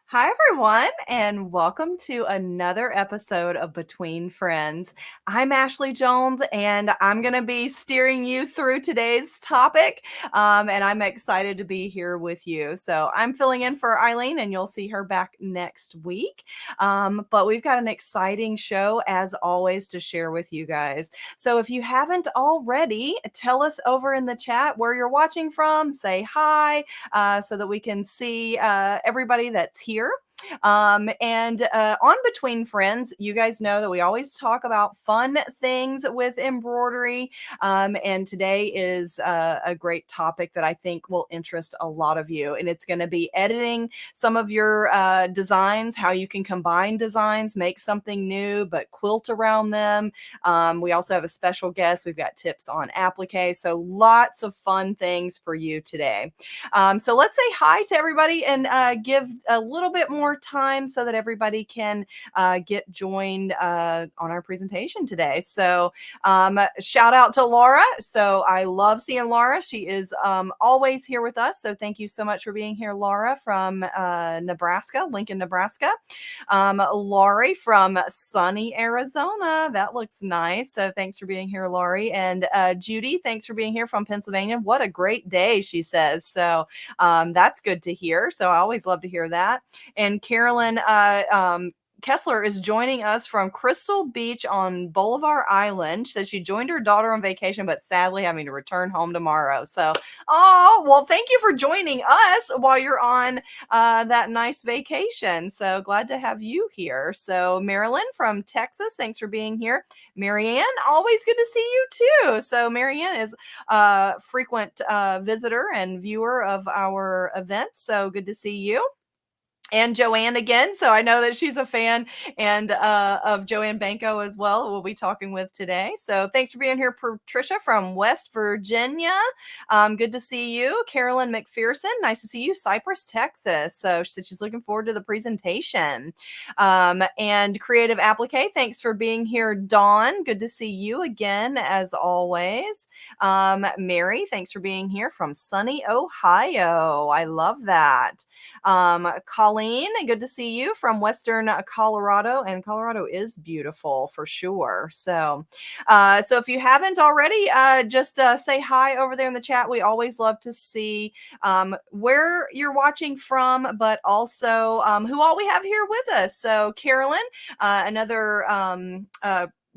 Hi, everyone, and welcome to another episode of Between Friends. I'm Ashley Jones, and I'm going to be steering you through today's topic, and I'm excited to be here with you. So I'm filling in for Eileen, and you'll see her back next week. But we've got an exciting show, as always, to share with you guys. So if you haven't already, tell us over in the chat where you're watching from, say hi, so that we can see everybody that's here. And on Between Friends, you guys know that we always talk about fun things with embroidery. And today is a great topic that I think will interest a lot of you. And it's going to be editing some of your designs, how you can combine designs, make something new, but quilt around them. We also have a special guest. We've got tips on applique. So lots of fun things for you today. So let's say hi to everybody and give a little bit more time so that everybody can get joined on our presentation today. So shout out to Laura. So I love seeing Laura. She is always here with us. So thank you so much for being here, Laura from Nebraska, Lincoln, Nebraska. Laurie from sunny Arizona. That looks nice. So thanks for being here, Laurie. And Judy, thanks for being here from Pennsylvania. What a great day, she says. So that's good to hear. So I always love to hear that. And Carolyn Kessler is joining us from Crystal Beach on Bolivar Island. Says she joined her daughter on vacation, but sadly having to return home tomorrow. So, oh, well, thank you for joining us while you're on that nice vacation. So glad to have you here. So Marilyn from Texas, thanks for being here. Marianne, always good to see you too. So Marianne is a frequent visitor and viewer of our events. So good to see you. And Joanne again. So I know that she's a fan and of Joanne Banko as well. We'll be talking with today. So thanks for being here, Patricia from West Virginia. Good to see you. Carolyn McPherson. Nice to see you. Cypress, Texas. So she said she's looking forward to the presentation. And Creative Applique. Thanks for being here, Dawn. Good to see you again, as always. Mary, thanks for being here from sunny Ohio. I love that. Colleen, good to see you from Western Colorado, and Colorado is beautiful for sure. So if you haven't already, just say hi over there in the chat. We always love to see where you're watching from, but also who all we have here with us. So Carolyn, another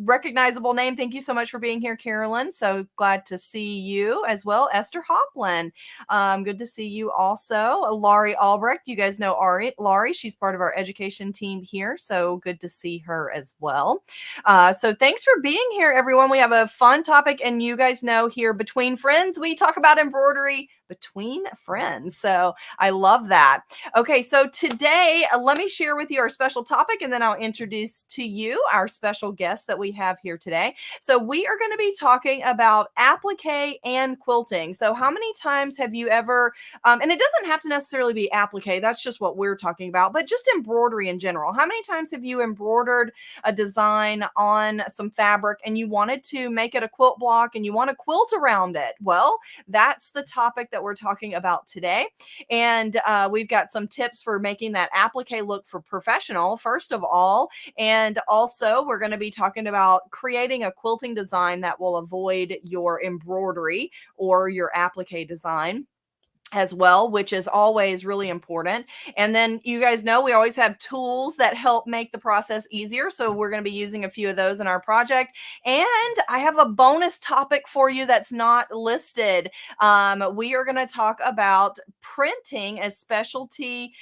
recognizable name. Thank you so much for being here, Carolyn. So glad to see you as well. Esther Hopland. Good to see you also. Laurie Albrecht. You guys know Laurie. She's part of our education team here. So good to see her as well. So thanks for being here, everyone. We have a fun topic, and you guys know here Between Friends, we talk about embroidery between friends. So I love that. Okay, so today, let me share with you our special topic, and then I'll introduce to you our special guest that we have here today. So we are going to be talking about applique and quilting. So how many times have you ever, and it doesn't have to necessarily be applique, that's just what we're talking about, but just embroidery in general. How many times have you embroidered a design on some fabric and you wanted to make it a quilt block and you want to quilt around it? Well, that's the topic that we're talking about today. And we've got some tips for making that applique look for professional, first of all. And also, we're going to be talking about creating a quilting design that will avoid your embroidery or your applique design. as well, which is always really important. And then you guys know we always have tools that help make the process easier. So we're going to be using a few of those in our project. And I have a bonus topic for you that's not listed. We are going to talk about printing a specialty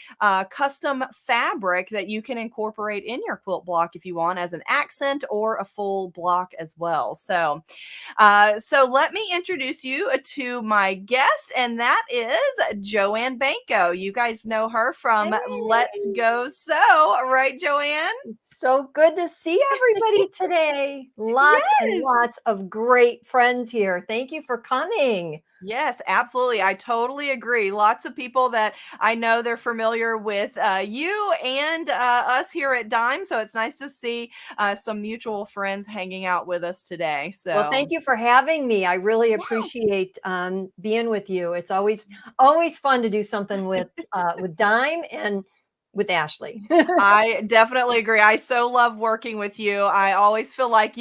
custom fabric that you can incorporate in your quilt block if you want as an accent or a full block as well. So let me introduce you to my guest, and that is Joanne Banko. You guys know her from Let's Hey, Go Sew, right, Joanne? so good to see everybody today. Lots and Yes. lots of great friends here. Thank you for coming. Yes, absolutely. I totally agree. Lots of people that I know they're familiar with you and us here at Dime. So it's nice to see some mutual friends hanging out with us today. Well, So, thank you for having me. I really yes. appreciate being with you. It's always fun to do something with Dime and with Ashley. I definitely agree. I so love working with you. I feel like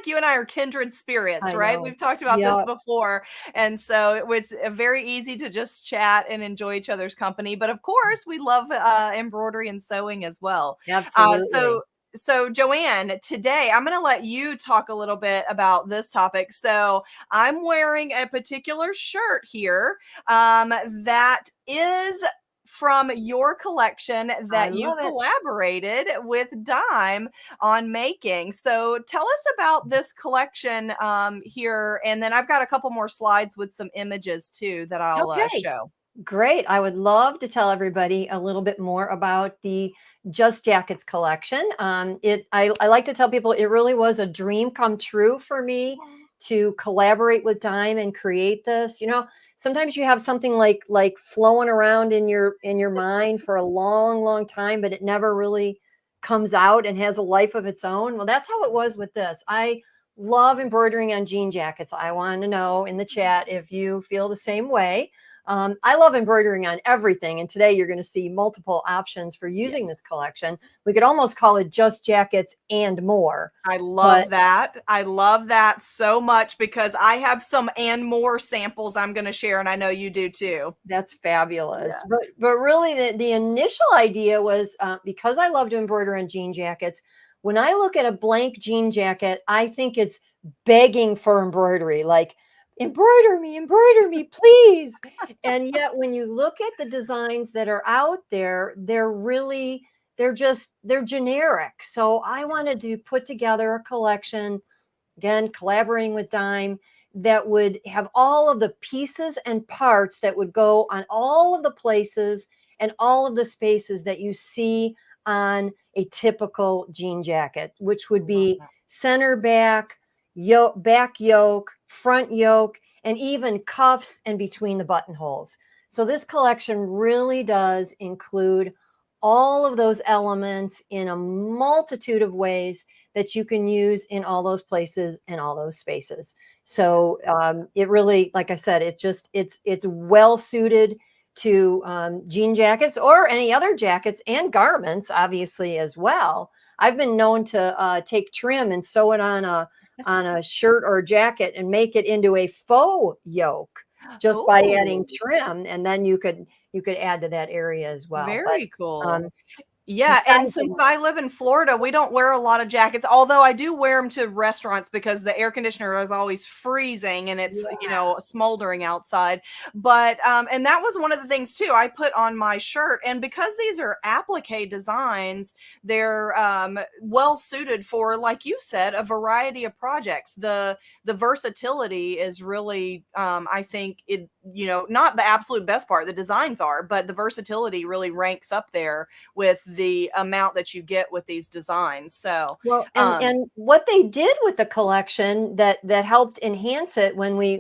you and I are kindred spirits, I right? know. We've talked about this Yeah, before. And so it was very easy to just chat and enjoy each other's company. But of course, we love embroidery and sewing as well. Uh, absolutely. so so Joanne, today I'm going to let you talk a little bit about this topic. So I'm wearing a particular shirt here that is from your collection I that you love it. collaborated with Dime on making. So tell us about this collection here, and then I've got a couple more slides with some images too that I'll Okay. show. Great. I would love to tell everybody a little bit more about the Just Jackets collection. I like to tell people it really was a dream come true for me to collaborate with Dime and create this. Sometimes you have something like flowing around in your mind for a long, long time, but it never really comes out and has a life of its own. Well, that's how it was with this. I love embroidering on jean jackets. I want to know in the chat if you feel the same way. I love embroidering on everything. And today you're going to see multiple options for using Yes. this collection. We could almost call it just jackets and more. I But love that. I love that so much because I have some and more samples I'm going to share, and I know you do too. that's fabulous. Yeah. But really, the initial idea was because I love to embroider on jean jackets. When I look at a blank jean jacket, I think it's begging for embroidery, like embroider me, please. And yet, when you look at the designs that are out there, they're generic. So I wanted to put together a collection, again, collaborating with Dime, that would have all of the pieces and parts that would go on all of the places and all of the spaces that you see on a typical jean jacket, which would Love be that. center back yoke, front yoke, and even cuffs and between the buttonholes. So this collection really does include all of those elements in a multitude of ways that you can use in all those places and all those spaces. Yeah. So it really, like I said, it's well suited to jean jackets or any other jackets and garments, obviously as well. I've been known to take trim and sew it on a shirt or a jacket and make it into a faux yoke just by adding Oh, trim, and then you could add to that area as well. But very cool. um, Yeah, and besides since I live in Florida, we don't wear a lot of jackets, although I do wear them to restaurants because the air conditioner is always freezing and it's, yeah, smoldering outside. But and that was one of the things too I put on my shirt. And because these are applique designs, they're well suited for, like you said, a variety of projects. The versatility is really I think not the absolute best part, the designs are, but the versatility really ranks up there with the amount that you get with these designs. So, well, and what they did with the collection that helped enhance it when we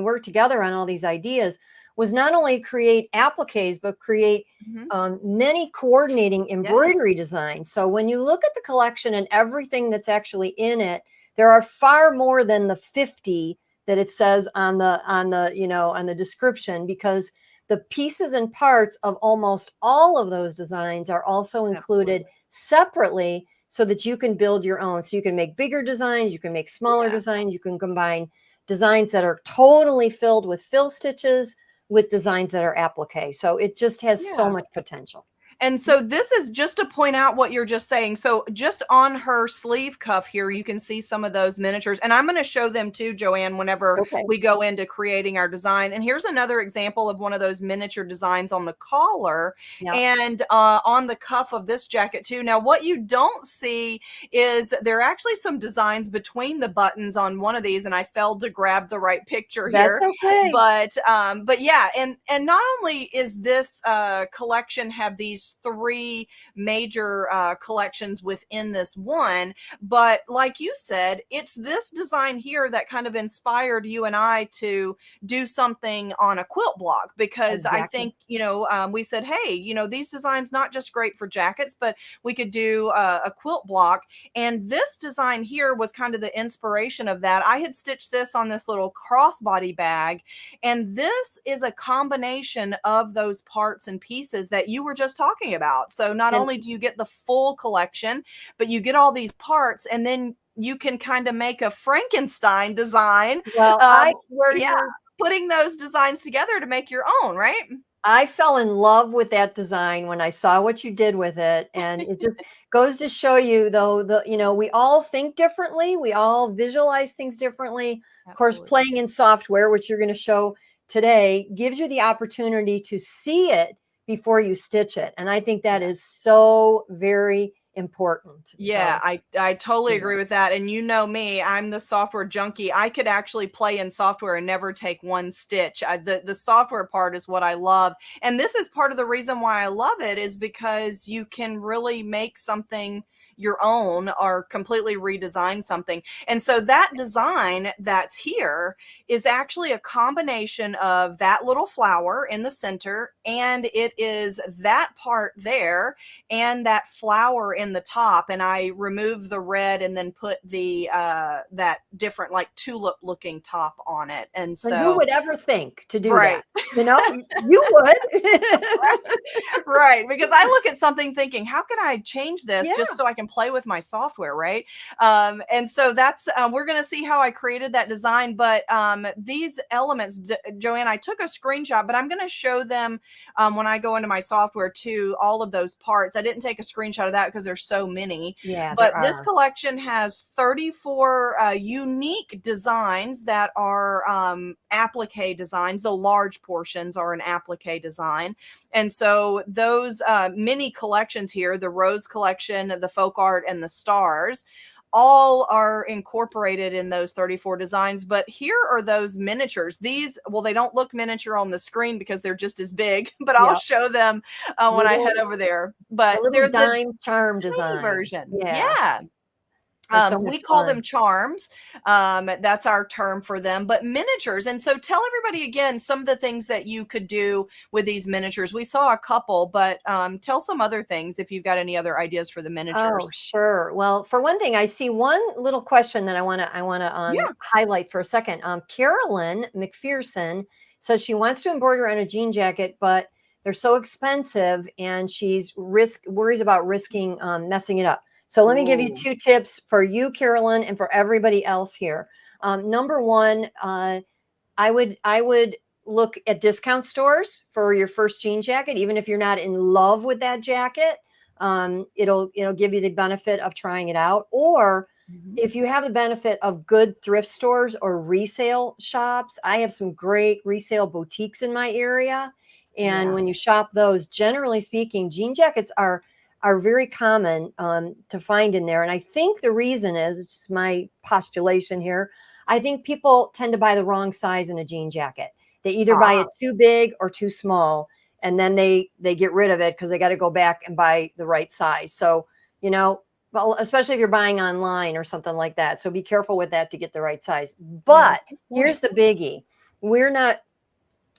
worked together on all these ideas was not only create appliques but create mhm, many coordinating yes, embroidery designs. So when you look at the collection and everything that's actually in it, there are far more than the 50 that it says on the description, because the pieces and parts of almost all of those designs are also included absolutely. separately so that you can build your own. So you can make bigger designs, you can make smaller Yeah. designs, you can combine designs that are totally filled with fill stitches with designs that are applique. So it just has so Yeah. much potential. And so this is just to point out what you're just saying. So just on her sleeve cuff here, you can see some of those miniatures. And I'm going to show them too, Joanne, whenever Okay. we go into creating our design. And here's another example of one of those miniature designs on the collar Yeah. and on the cuff of this jacket too. Now, what you don't see is there are actually some designs between the buttons on one of these, and I failed to grab the right picture That's here. okay. But yeah, and not only is this collection have these three major collections within this one, but like you said, it's this design here that kind of inspired you and I to do something on a quilt blog, because I Exactly. think, we said, hey, these designs not just great for jackets, but we could do a quilt block. And this design here was kind of the inspiration of that. I had stitched this on this little crossbody bag, and this is a combination of those parts and pieces that you were just talking about. So not And only do you get the full collection, but you get all these parts, and then you can kind of make a Frankenstein design well, where yeah, you're putting those designs together to make your own, right? I fell in love with that design when I saw what you did with it. And it just goes to show you, though, we all think differently. We all visualize things differently. Of course, Absolutely. playing in software, which you're going to show today, gives you the opportunity to see it before you stitch it. And I think that Yeah. is so very important. Yeah, So, I totally yeah. agree with that. And you know me, I'm the software junkie. I could actually play in software and never take one stitch. The software part is what I love. And this is part of the reason why I love it, is because you can really make something your own or completely redesign something. And so that design that's here is actually a combination of that little flower in the center, and it is that part there and that flower in the top, and I removed the red and then put the that different like tulip looking top on it. And And who so would ever think to do that? right. You would. Right, because I look at something thinking, how can I change this just Yeah. so I can play with my software, right? And so that's we're going to see how I created that design. But these elements, Joanne, I took a screenshot, but I'm going to show them when I go into my software too, all of those parts. I didn't take a screenshot of that because there's so many. Yeah, there But this are. collection has 34 unique designs that are applique designs. The large portions are an applique design. And so those mini collections here, the Rose collection, the folk art, and the stars, all are incorporated in those 34 designs. But here are those miniatures. These, well, they don't look miniature on the screen because they're just as big, but I'll Yeah. show them when I head Little over there. a But little they're the dime charm tiny design. version. Yeah, Yeah. they're so much We call them fun. charms. That's our term for them, but miniatures. And so tell everybody again some of the things that you could do with these miniatures. We saw a couple, but tell some other things if you've got any other ideas for the Oh, miniatures. sure. Well, for one thing, I see one little question that I wanna Yeah. highlight for a second. Carolyn McPherson says she wants to embroider on a jean jacket, but they're so expensive, and she's worries about risking messing it up. So let me give you Ooh. 2 tips for you, Carolyn, and for everybody else here. Number one, I would look at discount stores for your first jean jacket, even if you're not in love with that jacket. It'll give you the benefit of trying it out. Or Mhm. if you have the benefit of good thrift stores or resale shops, I have some great resale boutiques in my area. And Yeah. when you shop those, generally speaking, jean jackets are very common to find in there. And I think the reason is, it's just my postulation here, I think people tend to buy the wrong size in a jean jacket. They either buy Ah, it too big or too small, and then they get rid of it because they got to go back and buy the right size. So, well, especially if you're buying online or something like that. So be careful with that to get the right size. yeah. But Good here's point. the biggie. We're not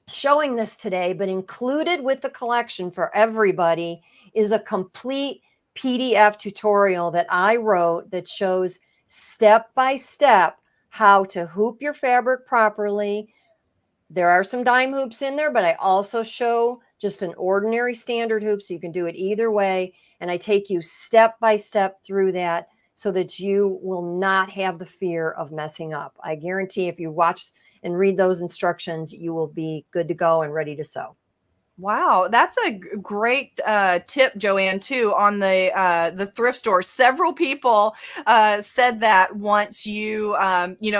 showing this today, but included with the collection for everybody is a complete PDF tutorial that I wrote that shows step by step how to hoop your fabric properly. There are some dime hoops in there, but I also show just an ordinary standard hoop, so you can do it either way. And I take you step by step through that so that you will not have the fear of messing up. I guarantee if you watch and read those instructions, you will be good to go and ready to sew. Wow, that's a great tip, Joanne, too, on the thrift store. Several people said that once you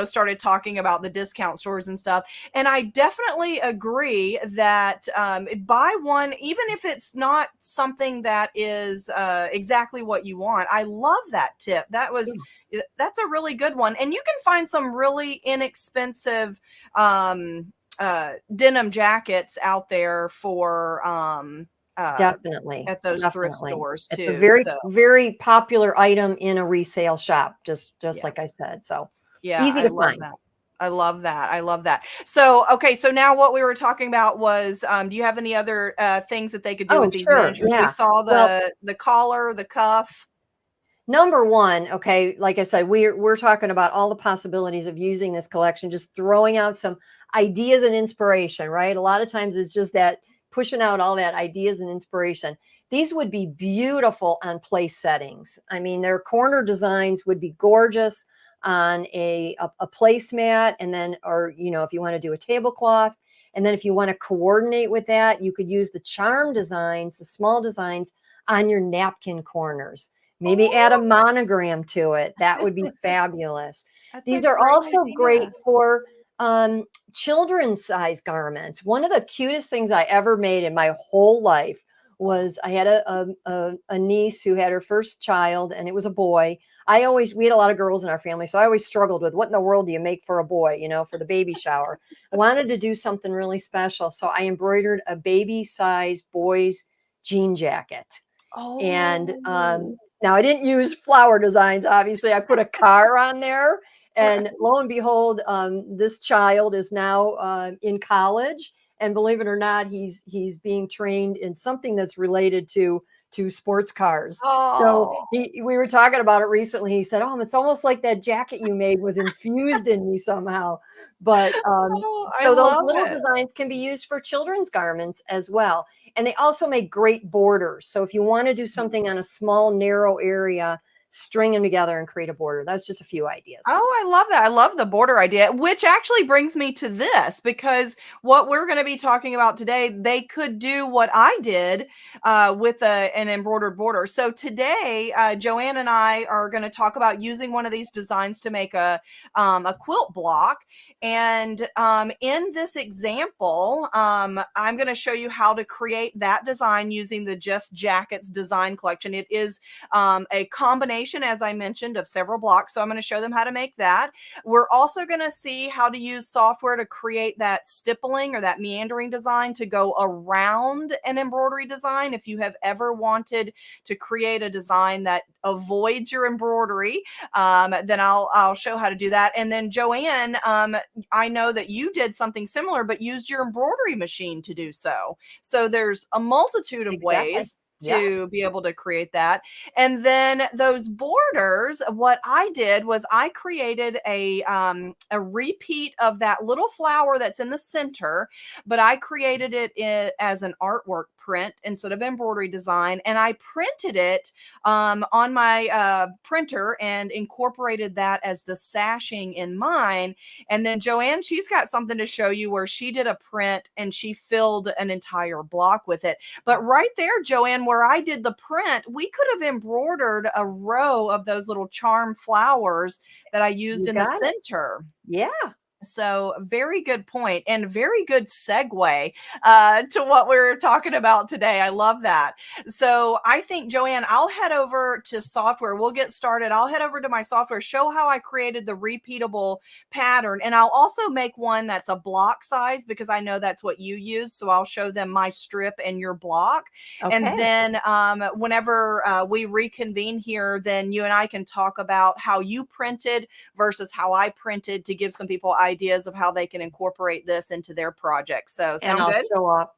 started talking about the discount stores and stuff, and I definitely agree that buy one, even if it's not something that is exactly what you want. I love that tip. That's a really good one, and you can find some really inexpensive denim jackets out there for Definitely, at those thrift definitely. stores It's a too. very, So very popular item in a resale shop, just yeah, like I said. So yeah, easy I to love find. that. I love that. I love that. So okay, so now what we were talking about was, do you have any other things that they could do Oh, with these sure. miniatures? We Yeah. saw Well, the collar, the cuff. number one, okay, like I said, we're talking about all the possibilities of using this collection, just throwing out some ideas and inspiration, right? A lot of times it's just that pushing out all that ideas and inspiration. These would be beautiful on place settings. I mean, their corner designs would be gorgeous on a placemat, and then, or if you want to do a tablecloth, and then if you want to coordinate with that, you could use the charm designs, the small designs on your napkin corners. Maybe add a Oh, monogram to it. That would be fabulous. that's a These are great also great idea. for children's size garments. One of the cutest things I ever made in my whole life was I had a niece who had her first child, and it was a boy. We had a lot of girls in our family, so I always struggled with what in the world do you make for a boy, for the baby shower. I wanted to do something really special, so I embroidered a baby size boy's jean jacket. And Oh, now I didn't use flower designs, obviously. I put a car on there. And right. lo and behold, this child is now in college. And believe it or not, he's being trained in something that's related to sports cars. So Oh, we were talking about it recently. He said, "Oh, it's almost like that jacket you made was infused in me somehow." But oh, I so those love little it. designs can be used for children's garments as well. And they also make great borders. So if you want to do something on a small, narrow area, string them together and create a border. That's just a few ideas. Oh, I love that. I love the border idea, which actually brings me to this because what we're going to be talking about today, they could do what I did with an embroidered border. So today, Joanne and I are going to talk about using one of these designs to make a quilt block. And in this example, I'm going to show you how to create that design using the Just Jackets design collection. It is a combination, as I mentioned, of several blocks. So I'm going to show them how to make that. We're also going to see how to use software to create that stippling or that meandering design to go around an embroidery design. If you have ever wanted to create a design that avoids your embroidery, then I'll show how to do that. And then Joanne, I know that you did something similar, but used your embroidery machine to do so. So there's a multitude of Exactly. ways Yeah. to be able to create that. And then those borders, what I did was I created a repeat of that little flower that's in the center, but I created it as an artwork print instead of embroidery design, and I printed it on my printer and incorporated that as the sashing in mine. And then Joanne, she's got something to show you where she did a print and she filled an entire block with it. But right there, Joanne, where I did the print, we could have embroidered a row of those little charm flowers that I used You in the got it. center. Yeah. So, very good point and very good segue to what we're talking about today. I love that. So, I think, Joanne, I'll head over to software. We'll get started. I'll head over to my software, show how I created the repeatable pattern. And I'll also make one that's a block size because I know that's what you use. So, I'll show them my strip and your block. And Okay. then, whenever we reconvene here, then you and I can talk about how you printed versus how I printed to give some people ideas of how they can incorporate this into their project. So And sound good?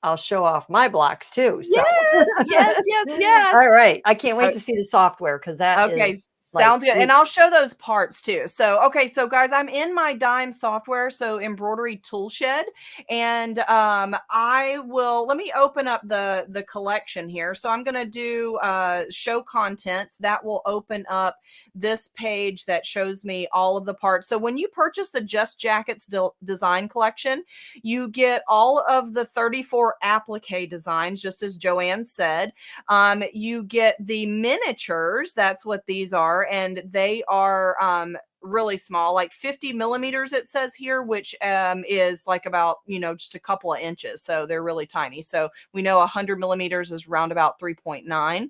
I'll show off my blocks too. So Yes, yes, yes, yes. all right. I can't wait O- to see the software because that is Okay. Like Sounds good. And we I'll show those parts too. So, okay. So guys, I'm in my Dime software. So Embroidery Toolshed. And let me open up the collection here. So I'm going to do show contents. That will open up this page that shows me all of the parts. So when you purchase the Just Jackets design collection, you get all of the 34 applique designs, just as Joanne said. You get the miniatures. That's what these are. And they are really small, like 50 millimeters, it says here, which is like about, just a couple of inches. So they're really tiny. So we know 100 millimeters is round about 3.9.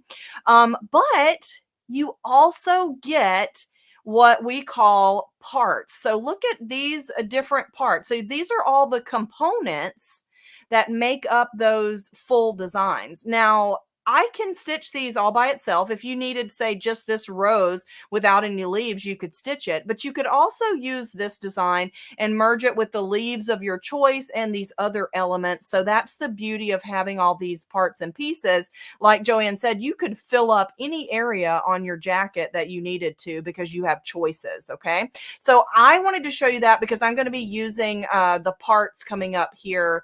But you also get what we call parts. So look at these different parts. So these are all the components that make up those full designs. Now, I can stitch these all by itself. If you needed, say, just this rose without any leaves, you could stitch it. But you could also use this design and merge it with the leaves of your choice and these other elements. So that's the beauty of having all these parts and pieces. Like Joanne said, you could fill up any area on your jacket that you needed to because you have choices, okay? So I wanted to show you that because I'm going to be using the parts coming up here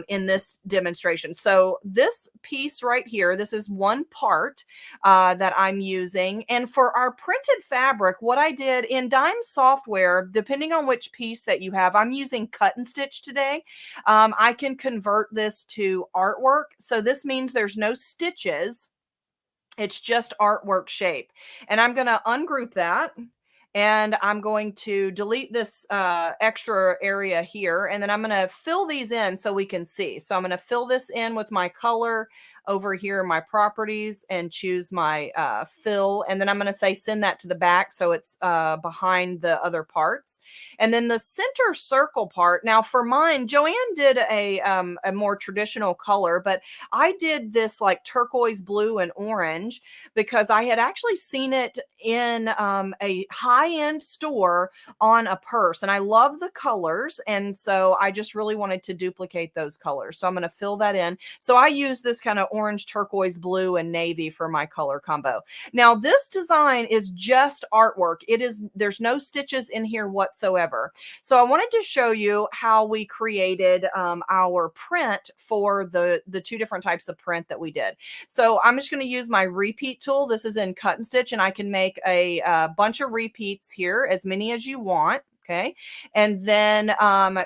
in this demonstration. So this piece right here, this is one part that I'm using. And for our printed fabric, what I did in Dime software, depending on which piece that you have, I'm using cut and stitch today. I can convert this to artwork. So this means there's no stitches. It's just artwork shape. And I'm going to ungroup that. And I'm going to delete this extra area here. And then I'm going to fill these in so we can see. So I'm going to fill this in with my color over here, my properties, and choose my fill. And then I'm going to say send that to the back so it's behind the other parts. And then the center circle part. Now for mine, Joanne did a more traditional color, but I did this like turquoise blue and orange because I had actually seen it in a high-end store on a purse, and I love the colors, and so I just really wanted to duplicate those colors. So I'm going to fill that in. So I use this kind of orange, turquoise, blue, and navy for my color combo. Now this design is just artwork. There's no stitches in here whatsoever. So I wanted to show you how we created our print for the two different types of print that we did. So I'm just going to use my repeat tool. This is in cut and stitch, and I can make a bunch of repeats here, as many as you want. Okay. And then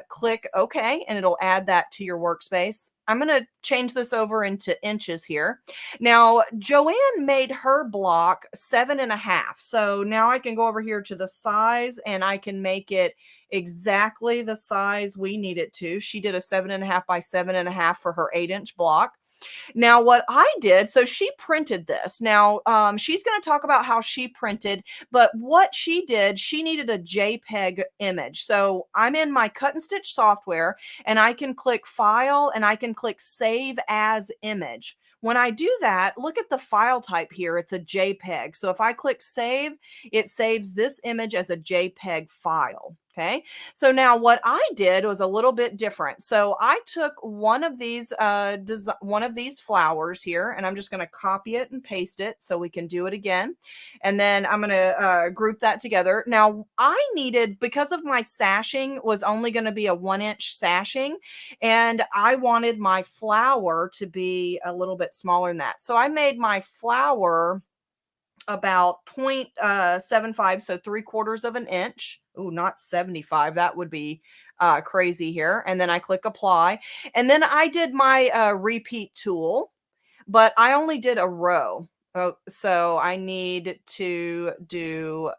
click OK, and it'll add that to your workspace. I'm going to change this over into inches here. Now, Joanne made her block 7.5. So now I can go over here to the size and I can make it exactly the size we need it to. She did a 7.5 by 7.5 for her 8-inch block. Now, what I did, so she printed this. Now, she's going to talk about how she printed, but what she did, she needed a JPEG image. So I'm in my cut and stitch software, and I can click File, and I can click Save as Image. When I do that, look at the file type here. It's a JPEG. So if I click Save, it saves this image as a JPEG file. Okay. So now what I did was a little bit different. So I took one of these flowers here, and I'm just going to copy it and paste it so we can do it again. And then I'm going to group that together. Now I needed, because of my sashing was only going to be a 1-inch sashing, and I wanted my flower to be a little bit smaller than that. So I made my flower about 0.75, so 3/4 of an inch. Oh, not 75. That would be crazy here. And then I click apply. And then I did my repeat tool, but I only did a row. Oh, so I need to do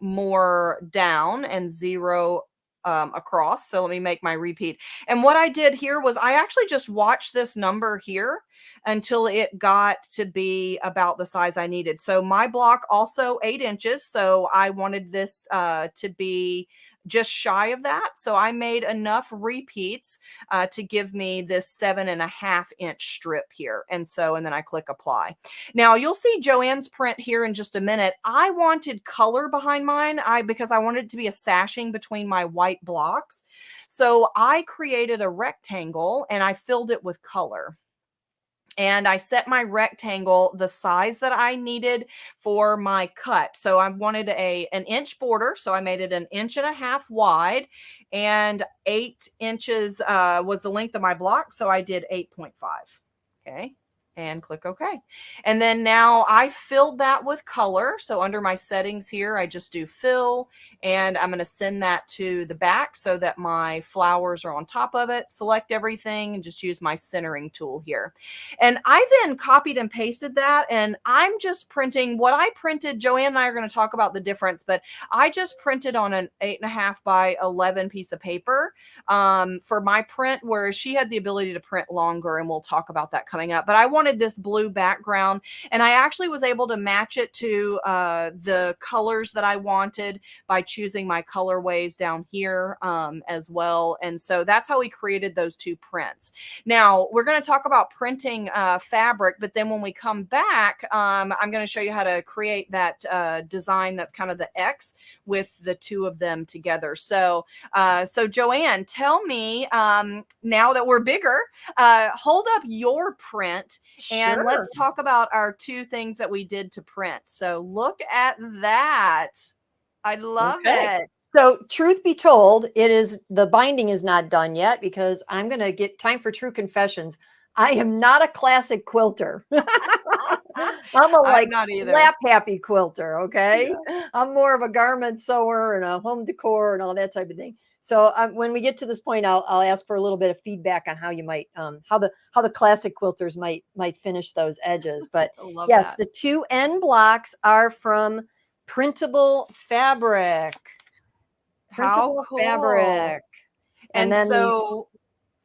more down and 0 across. So let me make my repeat. And what I did here was I actually just watched this number here until it got to be about the size I needed. So my block also 8 inches. So I wanted this to be just shy of that. So I made enough repeats to give me this 7.5-inch strip here. And then I click apply. Now you'll see Joanne's print here in just a minute. I wanted color behind mine because I wanted it to be a sashing between my white blocks. So I created a rectangle and I filled it with color. and I set my rectangle the size that I needed for my cut. So I wanted an inch border, so I made it 1.5 inches wide, and 8 inches was the length of my block, so I did 8.5. Okay. And click OK. And then now I filled that with color. So under my settings here, I just do fill, and I'm going to send that to the back so that my flowers are on top of it. Select everything and just use my centering tool here. And I then copied and pasted that, and I'm just printing what I printed. Joanne and I are going to talk about the difference, but I just printed on an 8.5 by 11 piece of paper for my print, whereas she had the ability to print longer, and we'll talk about that coming up. But I wanted this blue background, and I actually was able to match it to the colors that I wanted by choosing my colorways down here as well. And so that's how we created those two prints. Now we're going to talk about printing fabric, but then when we come back, I'm going to show you how to create that design that's kind of the X with the two of them together. So Joanne, tell me, now that we're bigger, hold up your print and Sure. let's talk about our two things that we did to print. So look at that. I love Okay. it. So truth be told, the binding is not done yet because I'm going to get time for true confessions. I am not a classic quilter. I'm a I'm like not either. lap happy quilter. Okay. Yeah. I'm more of a garment sewer and a home decor and all that type of thing. So when we get to this point, I'll ask for a little bit of feedback on how you might how the classic quilters might finish those edges. But I love yes, that. the two end blocks are from printable fabric. How Printable cool. fabric. And And then these so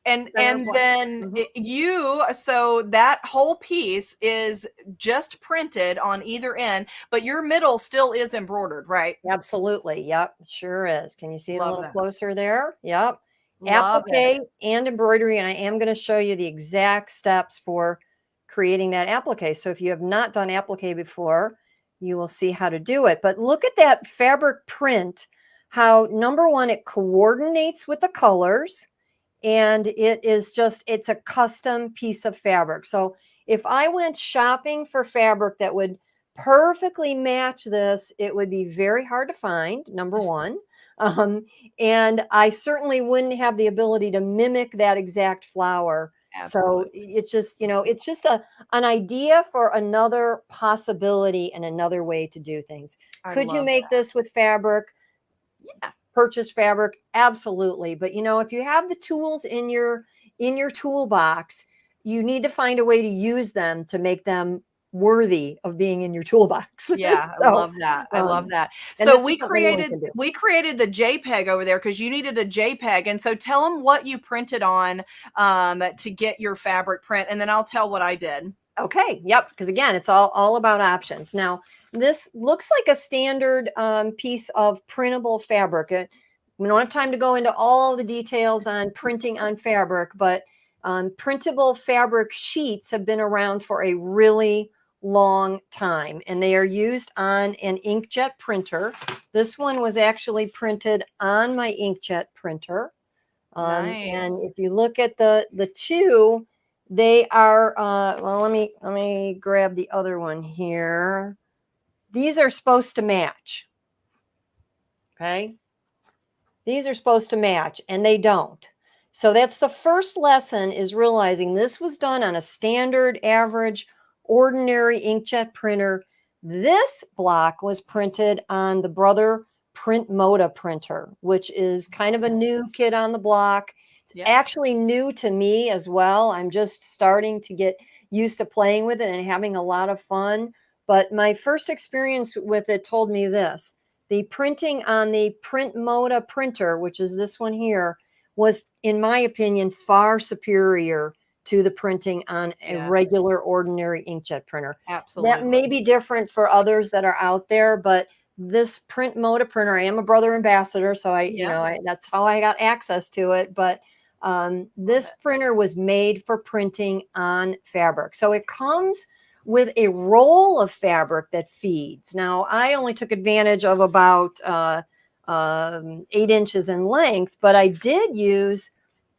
and center and one. then Mhm. so that whole piece is just printed on either end, but your middle still is embroidered, right? Absolutely. Yep. Sure is. Can you see it a Love little that. closer there? Yep. Love it. Applique and embroidery. And I am going to show you the exact steps for creating that applique. So if you have not done applique before, you will see how to do it. But look at that fabric print, how number one, it coordinates with the colors. And it's a custom piece of fabric. So if I went shopping for fabric that would perfectly match this, it would be very hard to find, number one. Um, and I certainly wouldn't have the ability to mimic that exact flower. So Absolutely. it's just an idea for another possibility and another way to do things. I Could you love make this with fabric? that. Purchase fabric? Absolutely. But if you have the tools in your toolbox, you need to find a way to use them to make them worthy of being in your toolbox. Yeah, I So, love that. I love that. and So this is something anyone can do. we created the JPEG over there because you needed a JPEG. And so tell them what you printed on to get your fabric print, and then I'll tell what I did. Okay. Yep. Because again, it's all about options. Now, this looks like a standard piece of printable fabric. We don't have time to go into all the details on printing on fabric, but printable fabric sheets have been around for a really long time, and they are used on an inkjet printer. This one was actually printed on my inkjet printer. And Nice. if you look at the two, they are well, let me grab the other one here. These are supposed to match. Okay. These are supposed to match, and they don't. So that's the first lesson, is realizing this was done on a standard, average, ordinary inkjet printer. This block was printed on the Brother Print Moda printer, which is kind of a new kid on the block. It's Yeah. actually new to me as well. I'm just starting to get used to playing with it and having a lot of fun. But my first experience with it told me this: the printing on the Print Moda printer, which is this one here, was, in my opinion, far superior to the printing on a Yeah, regular, ordinary inkjet printer. That absolutely. may be different for others that are out there, but this Print Moda printer, I am a Brother ambassador, so Yeah, that's how I got access to it. But love this it. printer was made for printing on fabric. So it comes with a roll of fabric that feeds. Now, I only took advantage of about 8 inches in length, but I did use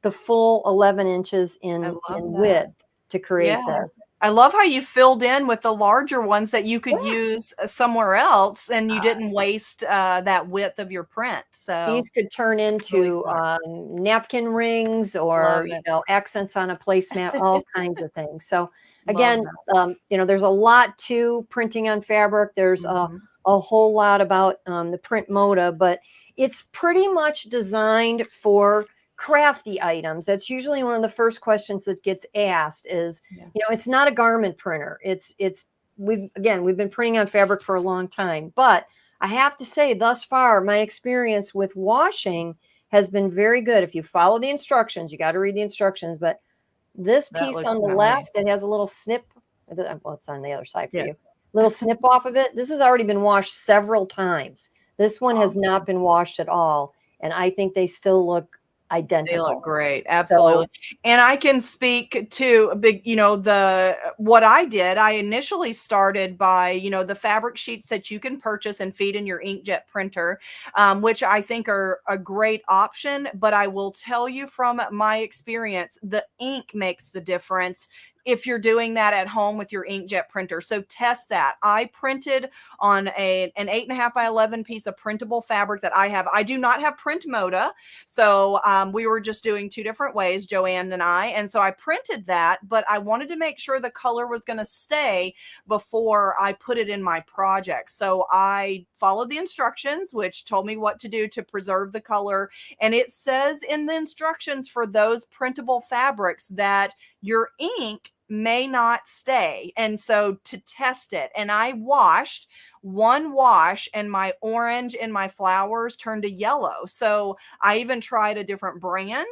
the full 11 inches I in love that. width. to create Yeah. this. I love how you filled in with the larger ones that you could Yeah. use somewhere else, and you didn't waste that width of your print. So These could turn really into smart. napkin rings Love or, it. accents on a placemat, all kinds of things. So Love again, that. there's a lot to printing on fabric. There's Mhm. a whole lot about the print moda, but it's pretty much designed for crafty items. That's usually one of the first questions that gets asked is, Yeah. it's not a garment printer. We've been printing on fabric for a long time, but I have to say, thus far, my experience with washing has been very good. If you follow the instructions, you got to read the instructions. But this That piece on looks the left nice. that has a little snip, well, it's on the other side for Yeah. you, little snip off of it. This has already been washed several times. This one has not Awesome. been washed at all. And I think they still look They look identical. great, absolutely. So, And I can speak to a big, the what I did, I initially started by, the fabric sheets that you can purchase and feed in your inkjet printer, which I think are a great option. But I will tell you from my experience, the ink makes the difference if you're doing that at home with your inkjet printer. So test that. I printed on an 8.5 by 11 piece of printable fabric that I have. I do not have print moda. So we were just doing two different ways, Joanne and I. And so I printed that, but I wanted to make sure the color was going to stay before I put it in my project. So I followed the instructions, which told me what to do to preserve the color. And it says in the instructions for those printable fabrics that your ink may not stay. And so to test it, and I washed one wash and my orange and my flowers turned to yellow. So I even tried a different brand,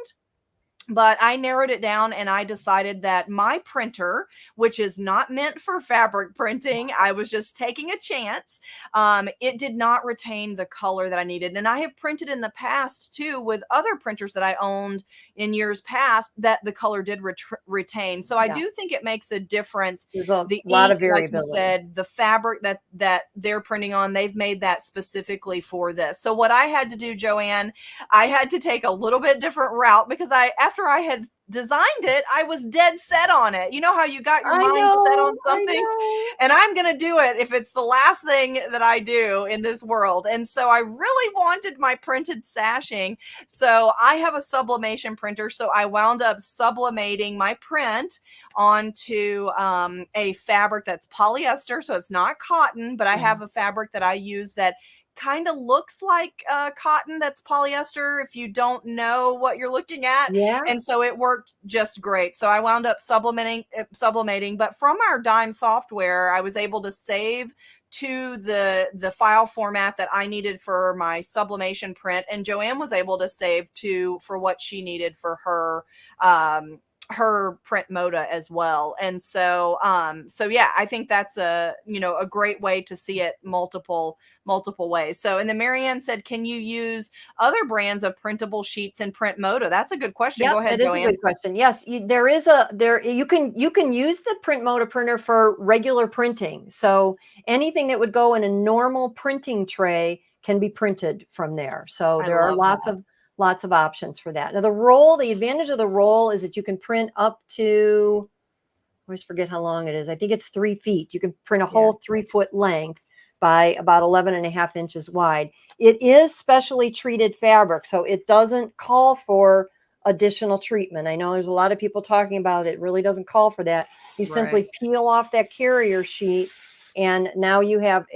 but I narrowed it down and I decided that my printer, which is not meant for fabric printing, I was just taking a chance. It did not retain the color that I needed. And I have printed in the past too with other printers that I owned in years past that the color did retain. So I yeah, do think it makes a difference. there's a The lot ink, of like you variability. said, the fabric that they're printing on, they've made that specifically for this. So what I had to do, Joanne, I had to take a little bit different route because after I had designed it, I was dead set on it. You know how you got your I mind set know, on I something? know. And I'm going to do it if it's the last thing that I do in this world. And so I really wanted my printed sashing. So I have a sublimation printer. So I wound up sublimating my print onto a fabric that's polyester. So it's not cotton, but I Yeah. have a fabric that I use that kind of looks like cotton that's polyester if you don't know what you're looking at. Yeah. And so it worked just great. So I wound up sublimating, but from our Dime software, I was able to save to the file format that I needed for my sublimation print, and Joanne was able to save to for what she needed for her print moda as well. And so yeah, I think that's a great way to see it multiple ways. So, and then Marianne said, can you use other brands of printable sheets in print moda? That's a good question. Yep, Go ahead, that is a Joanne. good question. Yes, there is you can use the print motor printer for regular printing. So anything that would go in a normal printing tray can be printed from there. So I there are love that. lots of options for that. Now the advantage of the roll is that you can print up to, I always forget how long it is. I think it's 3 feet. You can print a Yeah. whole 3 foot length by about 11.5 inches wide. It is specially treated fabric, so it doesn't call for additional treatment. I know there's a lot of people talking about it. It really doesn't call for that. You Right. simply peel off that carrier sheet, and now you have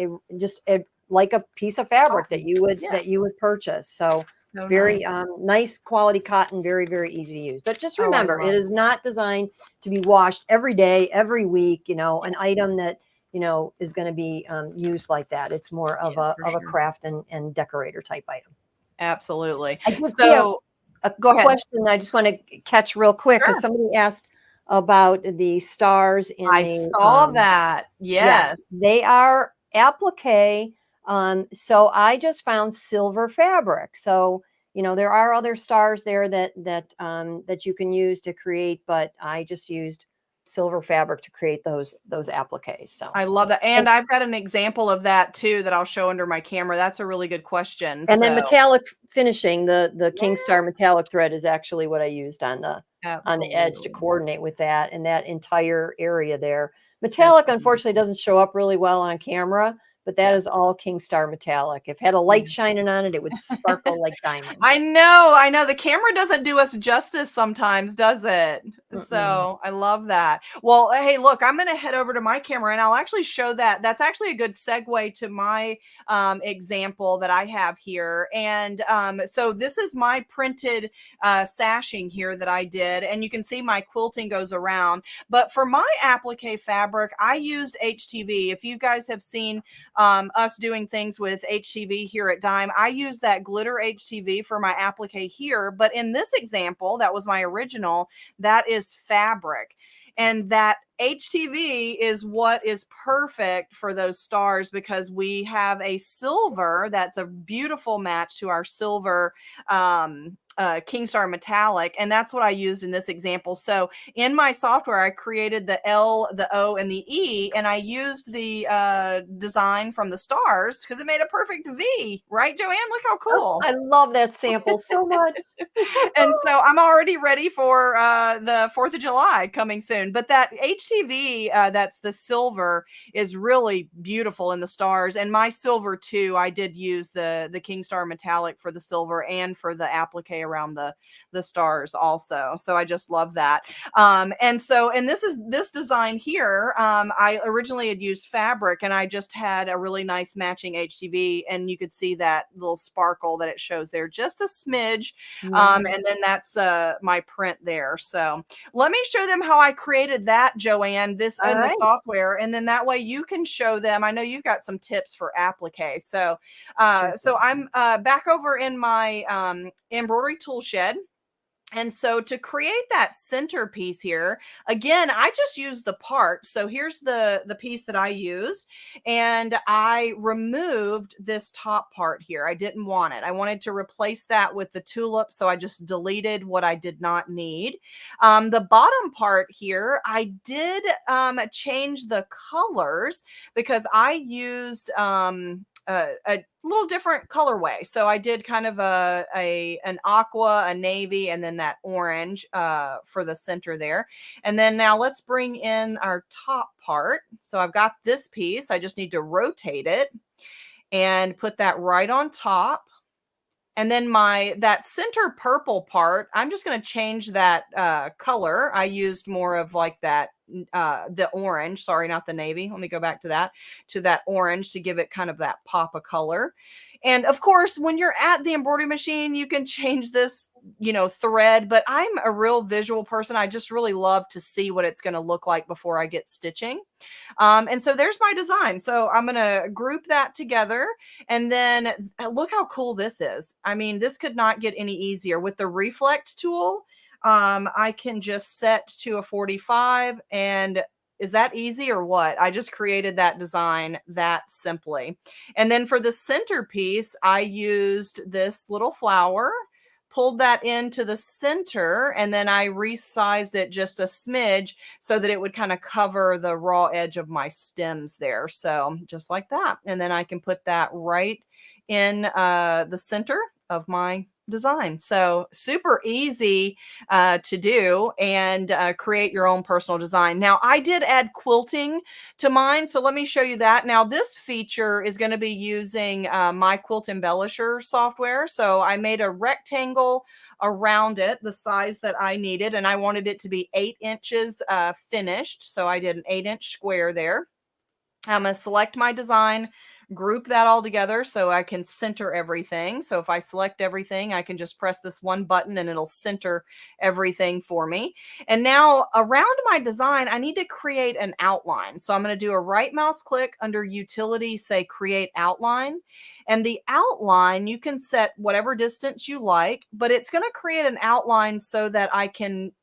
like a piece of fabric Cotton. Yeah. that you would purchase. So So very nice. nice quality cotton, very easy to use. But just Oh, I remember, it love is not designed to be washed every day, every week. it. An item that is going to be used like that. It's more Yeah, for of a sure. craft and decorator type item. Absolutely. I did see So a go ahead. question I just want to catch real quick because Sure. somebody asked about the stars in I the saw that. yeah, Yes. they are applique. So I just found silver fabric. So there are other stars there that you can use to create, but I just used silver fabric to create those appliques. So, I love that. And I've got an example of that too that I'll show under my camera. That's a really good question. and then So metallic finishing, the yeah, Kingstar metallic thread is actually what I used on the edge to absolutely. coordinate with that and that entire area there. That's Metallic, unfortunately, beautiful. doesn't show up really well on camera, but that Yeah. is all Kingstar metallic. If it had a light shining on it, it would sparkle like diamonds. I know, I know. The camera doesn't do us justice sometimes, does it? Mm-mm. So I love that. Well, hey, look, I'm going to head over to my camera and I'll actually show that. That's actually a good segue to my example that I have here. And so this is my printed sashing here that I did. And you can see my quilting goes around. But for my applique fabric, I used HTV. If you guys have seen us doing things with HTV here at Dime, I use that glitter HTV for my applique here. But in this example, that was my original, that is fabric. And that HTV is what is perfect for those stars because we have a silver that's a beautiful match to our silver Kingstar metallic. And that's what I used in this example. So in my software, I created the L, the O, and the E, and I used the design from the stars because it made a perfect V, right, Joanne? Look how Oh, cool. I love that sample so much. And so I'm already ready for the 4th of July coming soon. But that HTV, that's the silver, is really beautiful in the stars. And my silver too, I did use the Kingstar metallic for the silver and for the applique around the stars also. So I just love that. And this design here. I originally had used fabric and I just had a really nice matching HTV, and you could see that little sparkle that it shows there, just a smidge. Yeah. And then that's my print there. So let me show them how I created that, Joanne, this All in the right. software. And then that way you can show them. I know you've got some tips for applique. So Perfect. I'm back over in my embroidery tool shed. And so to create that centerpiece here, again, I just use the part. So here's the piece that I used, and I removed this top part here. I didn't want it. I wanted to replace that with the tulip, so I just deleted what I did not need. The bottom part here, I did change the colors because I used a little different colorway. So I did kind of an aqua, a navy, and then that orange for the center there. And then now let's bring in our top part. So I've got this piece. I just need to rotate it and put that right on top. And then that center purple part, I'm just going to change that color. I used more of like that the orange, sorry, not the navy. Let me go back to that orange to give it kind of that pop of color. And of course, when you're at the embroidery machine, you can change this, thread, but I'm a real visual person. I just really love to see what it's going to look like before I get stitching. And so there's my design. So I'm going to group that together. And then look how cool this is. I mean, this could not get any easier with the reflect tool. I can just set to a 45, and is that easy or what? I just created that design that simply. And then for the centerpiece, I used this little flower, pulled that into the center, and then I resized it just a smidge so that it would kind of cover the raw edge of my stems there. So just like that. And then I can put that right in the center of my design. So super easy to do and create your own personal design. Now I did add quilting to mine. So let me show you that. Now this feature is going to be using my Quilt Embellisher software. So I made a rectangle around it, the size that I needed, and I wanted it to be 8 inches finished. So I did an 8-inch square there. I'm going to select my design, group that all together so I can center everything. So if I select everything, I can just press this one button and it'll center everything for me. And now around my design, I need to create an outline. So I'm going to do a right mouse click under utility, say create outline. And the outline, you can set whatever distance you like, but it's going to create an outline so that I can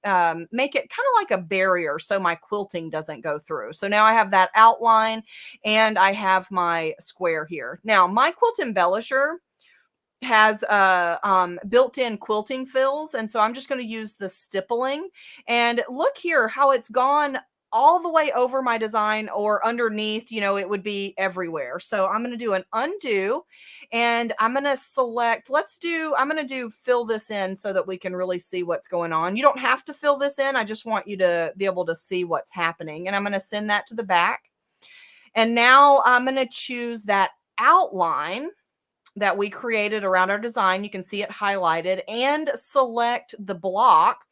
make it kind of like a barrier so my quilting doesn't go through. So now I have that outline and I have my square here. Now, my Quilt Embellisher has built-in quilting fills, and so I'm just going to use the stippling. And look here how it's gone all the way over my design or underneath, it would be everywhere. So I'm going to do an undo, and I'm going to select, I'm going to do fill this in so that we can really see what's going on. You don't have to fill this in. I just want you to be able to see what's happening. And I'm going to send that to the back. And now I'm going to choose that outline that we created around our design. You can see it highlighted, and select the block.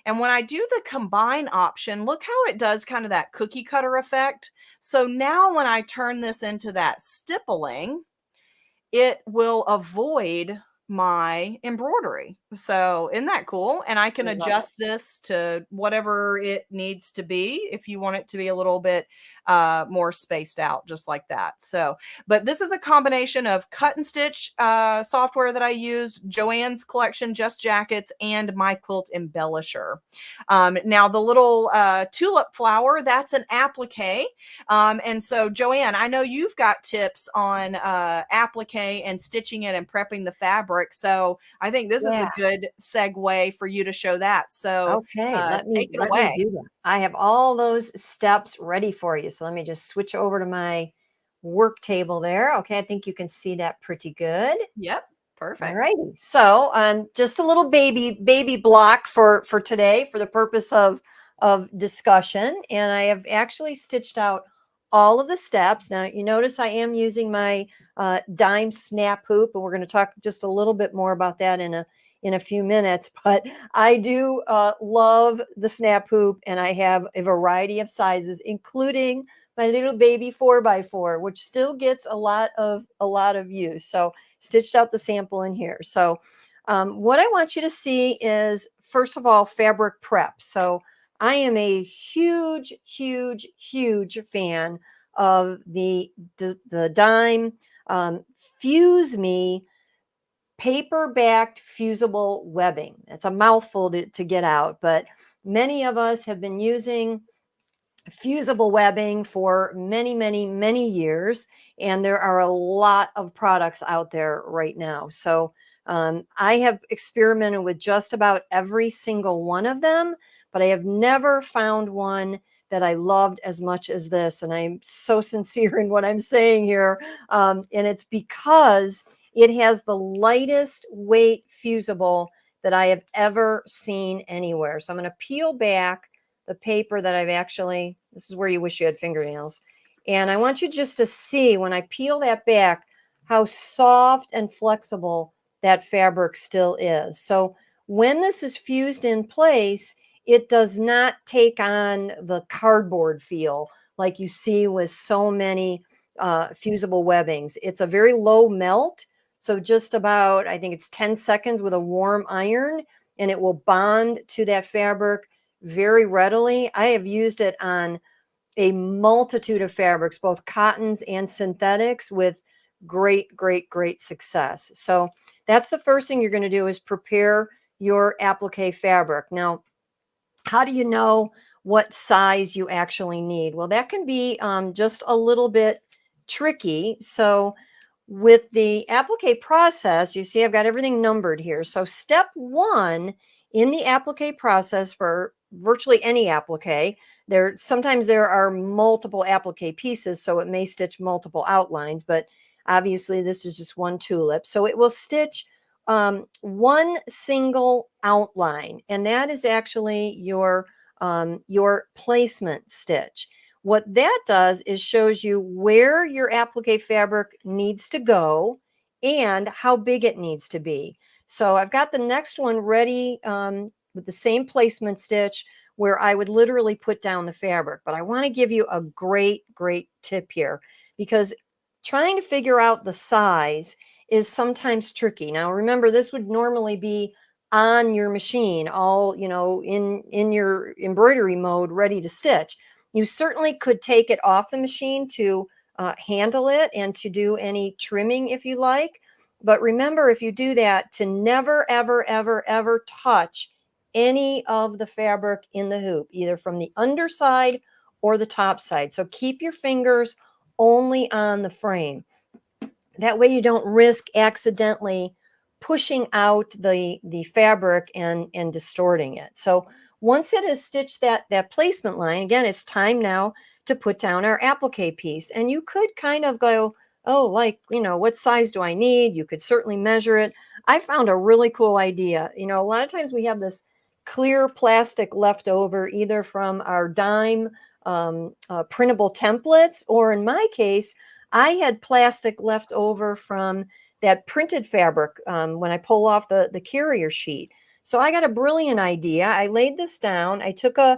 And when I do the combine option, look how it does kind of that cookie cutter effect. So now when I turn this into that stippling, it will avoid my embroidery. So isn't that cool? And I can I love it. adjust this to whatever it needs to be if you want it to be a little bit more spaced out, just like that. So, but this is a combination of cut and stitch software that I used, Joanne's collection, Just Jackets, and my quilt embellisher. Now the little tulip flower, that's an applique. And so, Joanne, I know you've got tips on applique and stitching it and prepping the fabric. So I think this is a Yeah. good segue for you to show that. So Okay, let me take it let me away. do that. I have all those steps ready for you. So let me just switch over to my work table there. Okay, I think you can see that pretty good. Yep. All Perfect. righty. So just a little baby block for today for the purpose of discussion. And I have actually stitched out all of the steps. Now you notice I am using my dime snap hoop, and we're going to talk just a little bit more about that in a few minutes. But I do love the snap hoop, and I have a variety of sizes, including my little baby 4x4, which still gets a lot of use. So stitched out the sample in here. So what I want you to see is, first of all, fabric prep. So I am a huge fan of the dime Fuse Me paper-backed fusible webbing. It's a mouthful to get out, but many of us have been using fusible webbing for many years, and there are a lot of products out there right now. So I have experimented with just about every single one of them, but I have never found one that I loved as much as this. And I'm so sincere in what I'm saying here. And it's because it has the lightest weight fusible that I have ever seen anywhere. So I'm going to peel back the paper that I've actually, this is where you wish you had fingernails. And I want you just to see, when I peel that back, how soft and flexible that fabric still is. So when this is fused in place, it does not take on the cardboard feel like you see with so many fusible webbings. It's a very low melt. So just about, I think it's 10 seconds with a warm iron, and it will bond to that fabric very readily. I have used it on a multitude of fabrics, both cottons and synthetics, with great success. So that's the first thing you're going to do, is prepare your applique fabric. Now, how do you know what size you actually need? Well, that can be just a little bit tricky. So with the applique process, you see I've got everything numbered here. So step one in the applique process for virtually any applique, sometimes there are multiple applique pieces, so it may stitch multiple outlines, but obviously this is just one tulip. So it will stitch one single outline, and that is actually your placement stitch. What that does is shows you where your applique fabric needs to go and how big it needs to be. So I've got the next one ready with the same placement stitch, where I would literally put down the fabric. But I want to give you a great tip here, because trying to figure out the size is sometimes tricky. Now, remember, this would normally be on your machine, all, in your embroidery mode, ready to stitch. You certainly could take it off the machine to handle it and to do any trimming if you like. But remember, if you do that, to never, ever touch any of the fabric in the hoop, either from the underside or the top side. So keep your fingers only on the frame. That way you don't risk accidentally pushing out the fabric and distorting it. So Once it has stitched that placement line, again, it's time now to put down our applique piece. And you could kind of go, oh, like, what size do I need? You could certainly measure it. I found a really cool idea. A lot of times we have this clear plastic left over, either from our dime printable templates, or in my case, I had plastic left over from that printed fabric when I pull off the carrier sheet. So I got a brilliant idea. I laid this down. I took a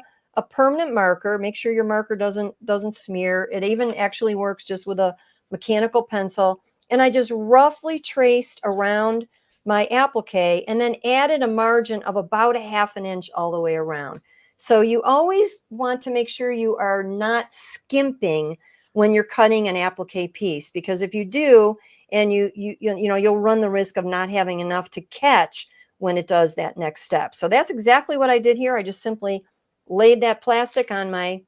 permanent marker. Make sure your marker doesn't smear. It even actually works just with a mechanical pencil. And I just roughly traced around my applique and then added a margin of about 1/2 inch all the way around. So you always want to make sure you are not skimping when you're cutting an applique piece, because if you do, and you'll run the risk of not having enough to catch when it does that next step. So that's exactly what I did here. I just simply laid that plastic on my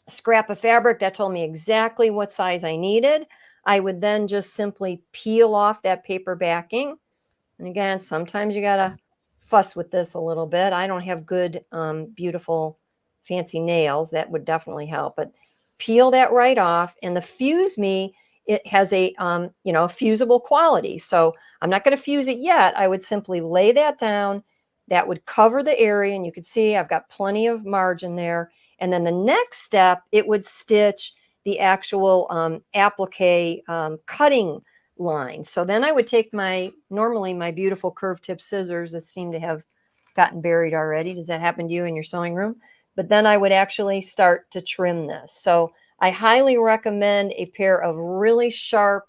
scrap of fabric that told me exactly what size I needed. I would then just simply peel off that paper backing. And again, sometimes you got to fuss with this a little bit. I don't have good, beautiful, fancy nails. That would definitely help. But peel that right off. And the fuse me, it has a, fusible quality. So I'm not going to fuse it yet. I would simply lay that down. That would cover the area. And you can see I've got plenty of margin there. And then the next step, it would stitch the actual applique cutting line. So then I would take normally my beautiful curved tip scissors that seem to have gotten buried already. Does that happen to you in your sewing room? But then I would actually start to trim this. So I highly recommend a pair of really sharp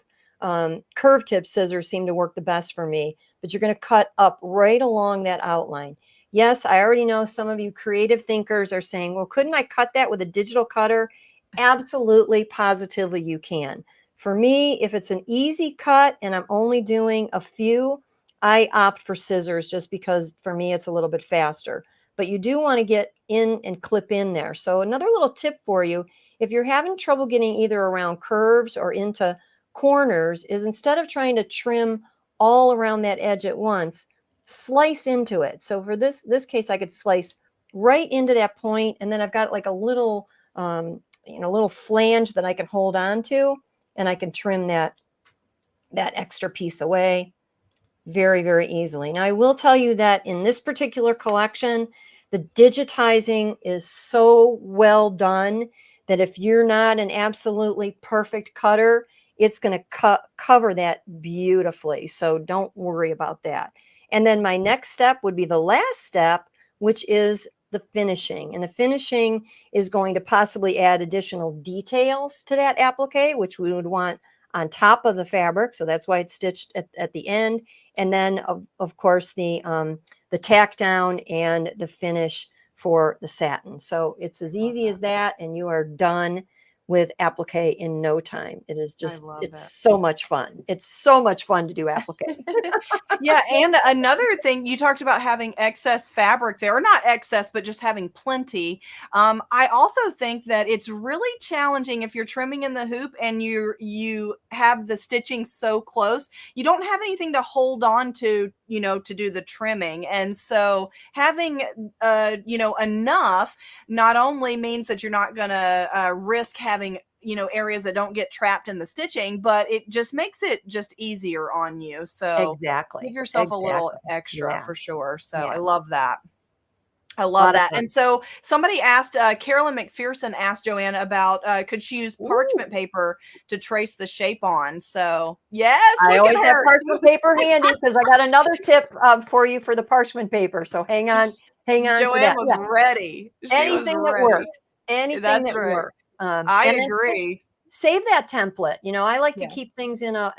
curved tip scissors. Seem to work the best for me, but you're going to cut up right along that outline. Yes, I already know some of you creative thinkers are saying, well, couldn't I cut that with a digital cutter? Absolutely, positively you can. For me, if it's an easy cut and I'm only doing a few, I opt for scissors just because for me it's a little bit faster. But you do want to get in and clip in there. So another little tip for you, if you're having trouble getting either around curves or into corners, is instead of trying to trim all around that edge at once, slice into it. So for this case, I could slice right into that point, and then I've got like a little little flange that I can hold on to, and I can trim that extra piece away very, very easily. Now, I will tell you that in this particular collection, the digitizing is so well done that if you're not an absolutely perfect cutter, it's going to cover that beautifully. So don't worry about that. And then my next step would be the last step, which is the finishing. And the finishing is going to possibly add additional details to that applique, which we would want on top of the fabric. So that's why it's stitched at the end. And then, of course, the tack down and the finish for the satin. So it's as easy as that, and you are done with applique in no time. It is just, it's so much fun. It's so much fun to do applique. Yeah, and another thing, you talked about having excess fabric there, or not excess, but just having plenty. I also think that it's really challenging if you're trimming in the hoop and you have the stitching so close, you don't have anything to hold on to, to do the trimming. And so having, enough not only means that you're not going to risk having areas that don't get trapped in the stitching, but it just makes it just easier on you. So Exactly. give yourself a little extra Yeah. for sure. So Yeah. I love that. I A love lot of that. fun. And so somebody asked, Carolyn McPherson asked Joanne about, could she use parchment paper to trace the shape on? So yes, I look always at have her. parchment paper handy because I got another tip for you for the parchment paper. So hang on for Joanne that. was Yeah. ready. She was Anything that ready. works. Anything That's that right. works. I And then agree. save that template. I like to Yeah. keep things in a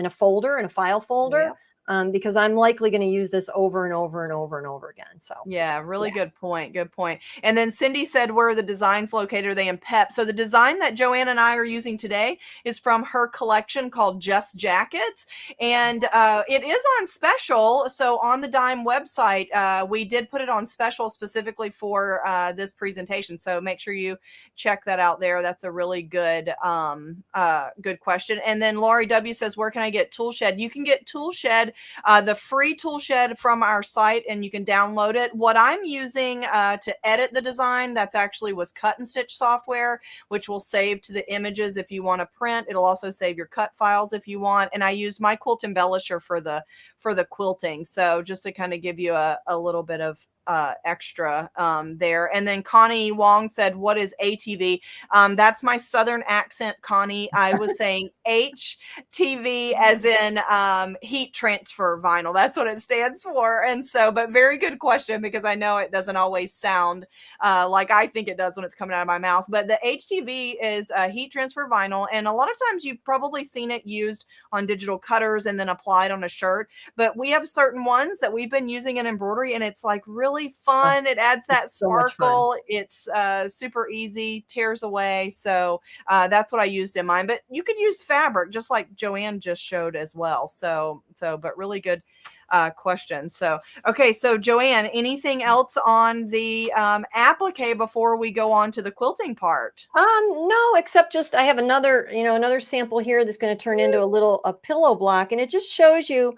folder, in a file folder, Yeah. because I'm likely going to use this over and over and over and over again. So Yeah, really yeah. good point. Good point. And then Cindy said, where are the designs located? Are they in PEP? So the design that Joanne and I are using today is from her collection called Just Jackets. And it is on special. So on the Dime website, we did put it on special specifically for this presentation. So make sure you check that out there. That's a really good, good question. And then Laurie W says, where can I get Tool Shed? You can get Tool Shed the free tool shed from our site, and you can download it. What I'm using to edit the design, that's actually was cut and stitch software, which will save to the images if you want to print. It'll also save your cut files if you want. And I used my quilt embellisher for the quilting. So just to kind of give you a little bit of extra there. And then Connie Wong said, what is ATV? That's my Southern accent, Connie. I was saying HTV as in heat transfer vinyl. That's what it stands for. And so, but very good question, because I know it doesn't always sound like I think it does when it's coming out of my mouth. But the HTV is heat transfer vinyl. And a lot of times you've probably seen it used on digital cutters and then applied on a shirt. But we have certain ones that we've been using in embroidery, and it's like really fun. It adds that so much fun. sparkle. It's super easy, tears away. So that's what I used in mine. But you could use fabric, just like Joanne just showed as well. But really good question. So, okay. So Joanne, anything else on the applique before we go on to the quilting part? No, except just I have another sample here that's going to turn into a pillow block, and it just shows you,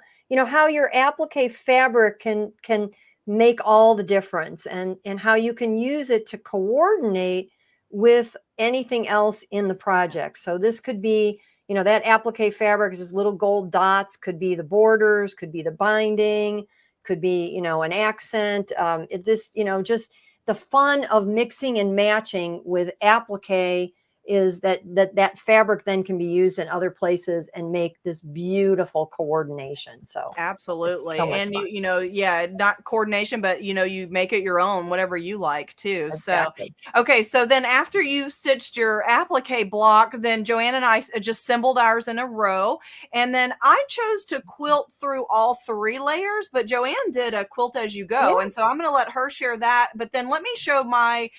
how your applique fabric can make all the difference, and how you can use it to coordinate with anything else in the project. So this could be, that applique fabric is just little gold dots, could be the borders, could be the binding, could be, an accent. It just, just the fun of mixing and matching with applique is that fabric then can be used in other places and make this beautiful coordination. So it's Absolutely. so much And fun. yeah, not coordination, but you make it your own, whatever you like too. So, Exactly. okay. So then after you stitched your applique block, then Joanne and I just assembled ours in a row. And then I chose to quilt through all 3 layers, but Joanne did a quilt as you Yeah. go. And so I'm going to let her share that. But then let me show my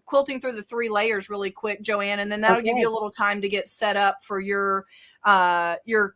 quilting through the 3 layers really quick, Joanne. And then that'll give you Okay. a little time to get set up for your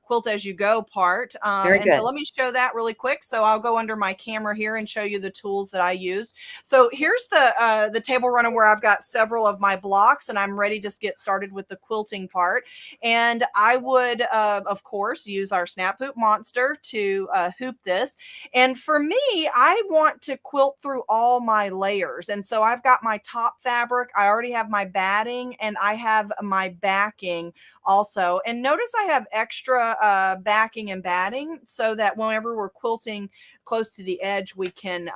quilt as you go part. Very And so good. let me show that really quick. So I'll go under my camera here and show you the tools that I used. So here's the table runner where I've got several of my blocks, and I'm ready to get started with the quilting part. And I would, of course, use our snap hoop monster to hoop this. And for me, I want to quilt through all my layers. And so I've got my top fabric, I already have my batting, and I have my backing also. And notice I have extra backing and batting so that whenever we're quilting close to the edge, we can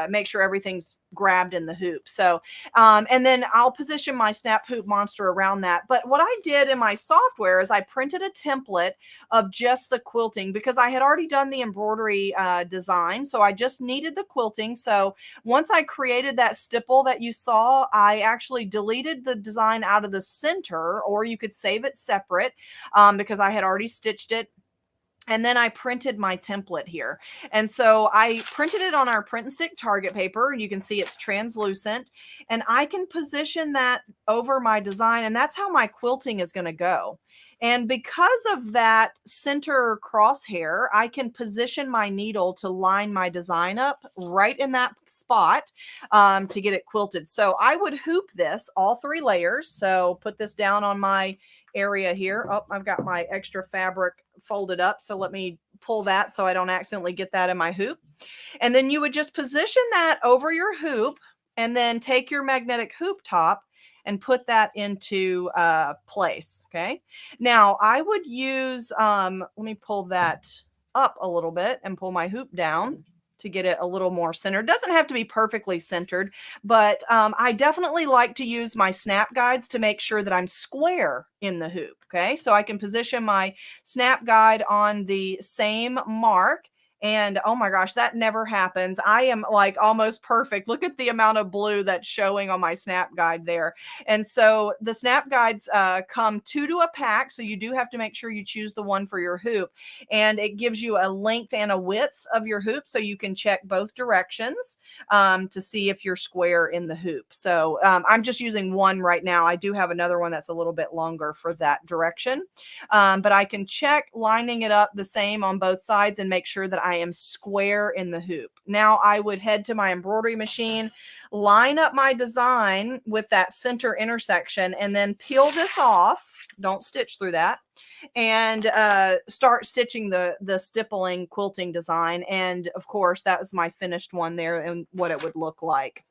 make sure everything's grabbed in the hoop. So, and then I'll position my snap hoop monster around that. But what I did in my software is I printed a template of just the quilting, because I had already done the embroidery design. So I just needed the quilting. So once I created that stipple that you saw, I actually deleted the design out of the center, or you could save it separate because I had already stitched it. And then I printed my template here. And so I printed it on our print and stick target paper. You can see it's translucent, and I can position that over my design. And that's how my quilting is going to go. And because of that center crosshair, I can position my needle to line my design up right in that spot to get it quilted. So I would hoop this all 3 layers. So put this down on my area here. Oh, I've got my extra fabric folded up. So let me pull that so I don't accidentally get that in my hoop. And then you would just position that over your hoop, and then take your magnetic hoop top and put that into place. Okay. Now I would use, let me pull that up a little bit and pull my hoop down to get it a little more centered. Doesn't have to be perfectly centered, but I definitely like to use my snap guides to make sure that I'm square in the hoop. Okay. So I can position my snap guide on the same mark. And oh my gosh, that never happens. I am like almost perfect. Look at the amount of blue that's showing on my snap guide there. And so the snap guides come 2 to a pack. So you do have to make sure you choose the one for your hoop. And it gives you a length and a width of your hoop, so you can check both directions to see if you're square in the hoop. So I'm just using one right now. I do have another one that's a little bit longer for that direction. But I can check lining it up the same on both sides and make sure that I am square in the hoop. Now I would head to my embroidery machine, line up my design with that center intersection, and then peel this off. don't stitch through that, and start stitching the stippling quilting design. And of course, that was my finished one there and what it would look like.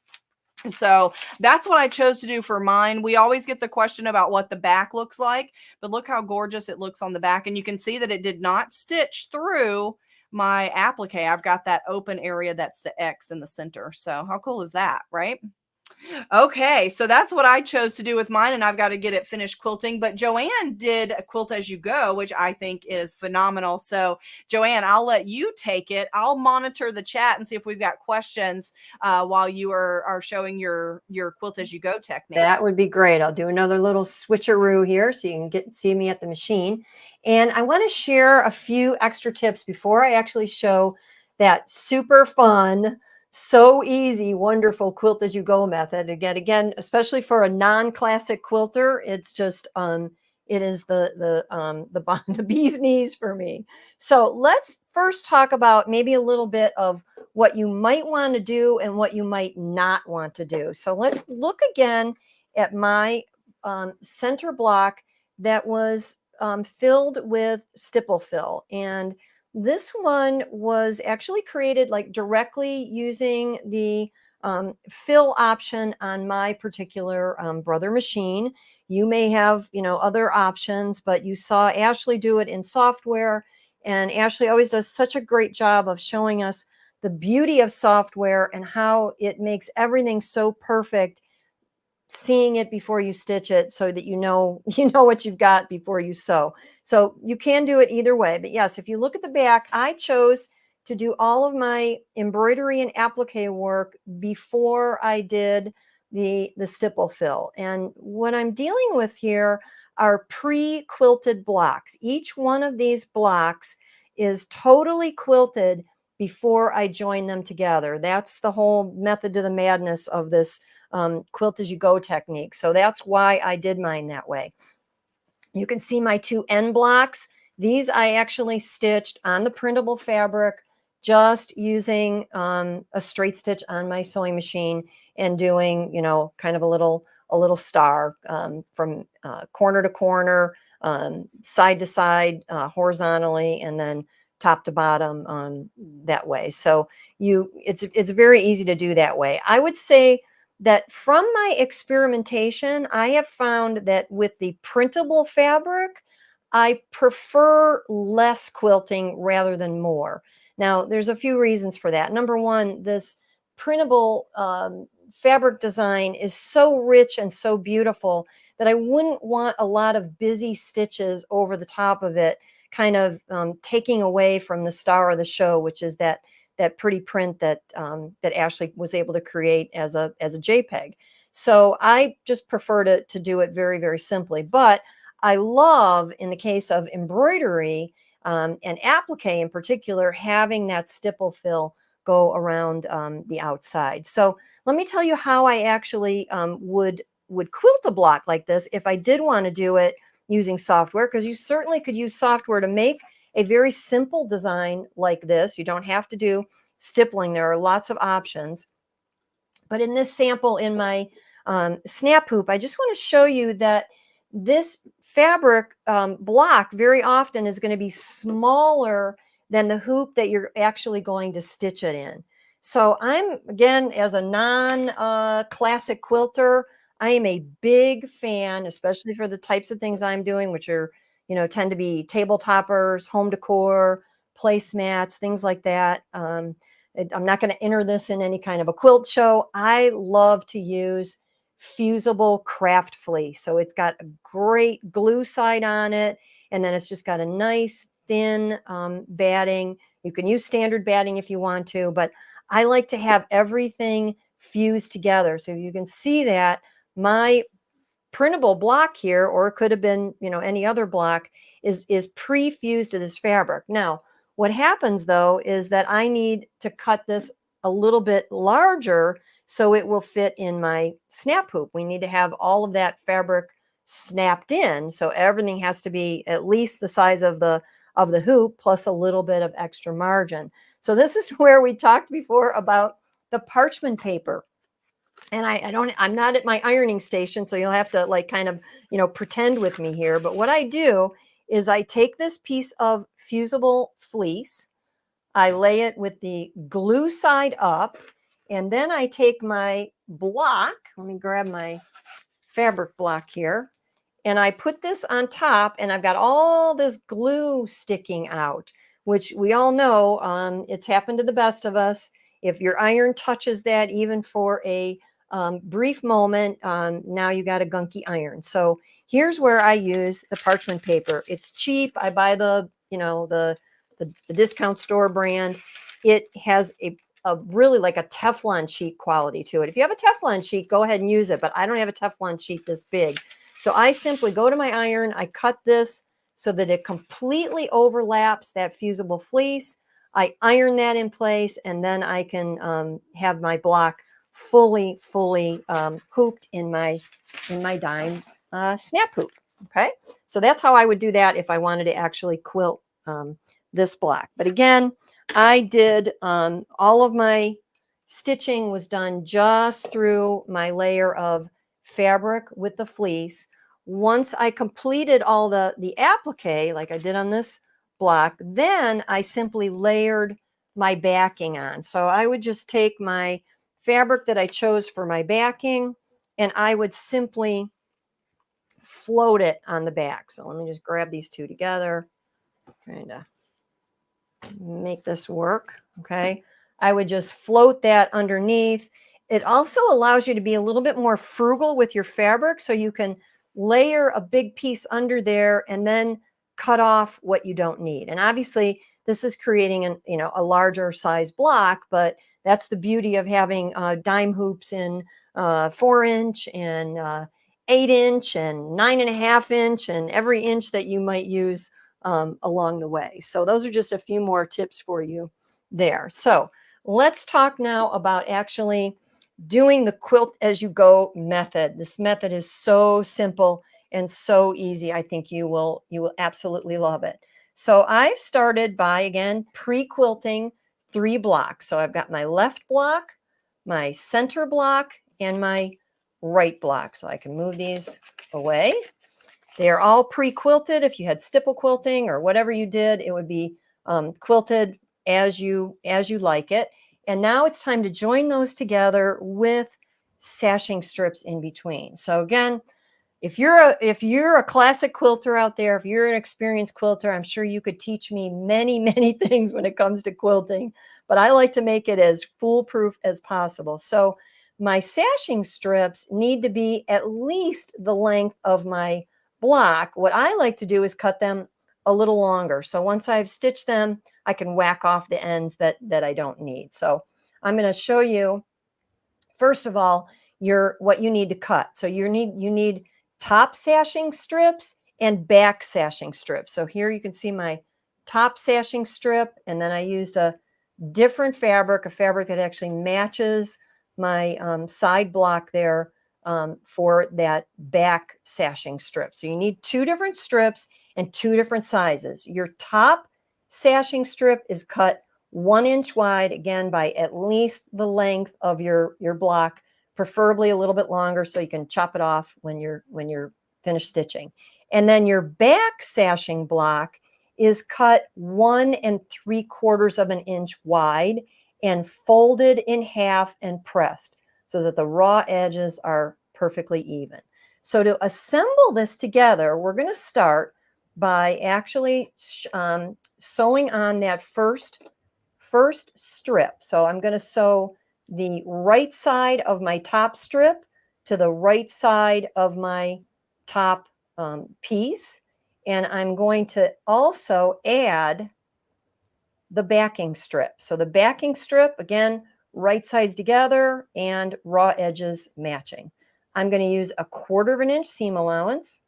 So that's what I chose to do for mine. We always get the question about what the back looks like, but look how gorgeous it looks on the back. And you can see that it did not stitch through my applique. I've got that open area that's the X in the center. So how cool is that, right? Okay, so that's what I chose to do with mine, and I've got to get it finished quilting. But Joanne did a quilt as you go, which I think is phenomenal. So, Joanne, I'll let you take it. I'll monitor the chat and see if we've got questions while you are showing your quilt as you go technique. That would be great. I'll do another little switcheroo here so you can see me at the machine. And I want to share a few extra tips before I actually show that super fun, so easy, wonderful quilt as you go method. Again, especially for a non-classic quilter, it's just it is the bee's knees for me. So let's first talk about maybe a little bit of what you might want to do and what you might not want to do. So let's look again at my center block that was filled with stipple fill. And this one was actually created like directly using the fill option on my particular Brother machine. You may have, other options, but you saw Ashley do it in software. And Ashley always does such a great job of showing us the beauty of software and how it makes everything so perfect, seeing it before you stitch it so that you know what you've got before you sew. So you can do it either way. But yes, if you look at the back, I chose to do all of my embroidery and applique work before I did the stipple fill. And what I'm dealing with here are pre-quilted blocks. Each one of these blocks is totally quilted before I join them together. That's the whole method to the madness of this quilt as you go technique. So that's why I did mine that way. You can see my two end blocks. These I actually stitched on the printable fabric, just using a straight stitch on my sewing machine and doing, kind of a little star from corner to corner, side to side, horizontally, and then top to bottom that way. So it's very easy to do that way. I would say that from my experimentation, I have found that with the printable fabric, I prefer less quilting rather than more. Now, there's a few reasons for that. Number one, this printable fabric design is so rich and so beautiful that I wouldn't want a lot of busy stitches over the top of it, kind of taking away from the star of the show, which is that pretty print that that Ashley was able to create as a JPEG. So I just prefer to do it very, very simply. But I love, in the case of embroidery and applique in particular, having that stipple fill go around the outside. So let me tell you how I actually would quilt a block like this if I did want to do it using software, because you certainly could use software to make a very simple design like this. You don't have to do stippling. There are lots of options. But in this sample in my snap hoop, I just want to show you that this fabric block very often is going to be smaller than the hoop that you're actually going to stitch it in. So I'm, again, as a non-classic quilter, I am a big fan, especially for the types of things I'm doing, which are, tend to be table toppers, home decor, placemats, things like that. I'm not going to enter this in any kind of a quilt show. I love to use fusible craft fleece. So it's got a great glue side on it, and then it's just got a nice thin batting. You can use standard batting if you want to, but I like to have everything fused together. So you can see that my printable block here, or it could have been, any other block, is pre-fused to this fabric. Now, what happens though is that I need to cut this a little bit larger so it will fit in my snap hoop. We need to have all of that fabric snapped in, so everything has to be at least the size of the hoop plus a little bit of extra margin. So this is where we talked before about the parchment paper. And I'm not at my ironing station, so you'll have to like kind of, pretend with me here. But what I do is I take this piece of fusible fleece, I lay it with the glue side up, and then I take my block. Let me grab my fabric block here. And I put this on top, and I've got all this glue sticking out, which we all know, it's happened to the best of us. If your iron touches that, even for a brief moment, now you got a gunky iron. So here's where I use the parchment paper. It's cheap. I buy the discount store brand. It has a really like a Teflon sheet quality to it. If you have a Teflon sheet, go ahead and use it, but I don't have a Teflon sheet this big. So I simply go to my iron, I cut this so that it completely overlaps that fusible fleece. I iron that in place, and then I can have my block fully hooped in my dime snap hoop. Okay, so that's how I would do that if I wanted to actually quilt this block. But again, I did all of my stitching was done just through my layer of fabric with the fleece. Once I completed all the applique, like I did on this block, then I simply layered my backing on. So I would just take my fabric that I chose for my backing, and I would simply float it on the back. So let me just grab these two together, trying to make this work. Okay. I would just float that underneath. It also allows you to be a little bit more frugal with your fabric, so you can layer a big piece under there and then cut off what you don't need. And obviously this is creating a larger size block, but that's the beauty of having dime hoops in 4-inch and 8-inch and 9.5-inch and every inch that you might use along the way. So those are just a few more tips for you there. So let's talk now about actually doing the quilt as you go method. This method is so simple and so easy. I think you will absolutely love it. So I've started by, again, pre-quilting 3 blocks. So I've got my left block, my center block, and my right block. So I can move these away. They are all pre-quilted. If you had stipple quilting or whatever you did, it would be quilted as you like it. And now it's time to join those together with sashing strips in between. So again, if you're a classic quilter out there, if you're an experienced quilter, I'm sure you could teach me many, many things when it comes to quilting, but I like to make it as foolproof as possible. So my sashing strips need to be at least the length of my block. What I like to do is cut them a little longer. So once I've stitched them, I can whack off the ends that I don't need. So I'm going to show you, first of all, what you need to cut. So you need top sashing strips and back sashing strips. So here you can see my top sashing strip, and then I used a different fabric, a fabric that actually matches my side block there for that back sashing strip. So you need 2 different strips and 2 different sizes. Your top sashing strip is cut 1 inch wide, again, by at least the length of your block, preferably a little bit longer so you can chop it off when you're finished stitching. And then your back sashing block is cut 1 3/4 of an inch wide and folded in half and pressed so that the raw edges are perfectly even. So to assemble this together, we're going to start by actually sewing on that first strip. So I'm going to sew the right side of my top strip to the right side of my top piece. And I'm going to also add the backing strip. So the backing strip, again, right sides together and raw edges matching. I'm going to use a 1/4 of an inch seam allowance.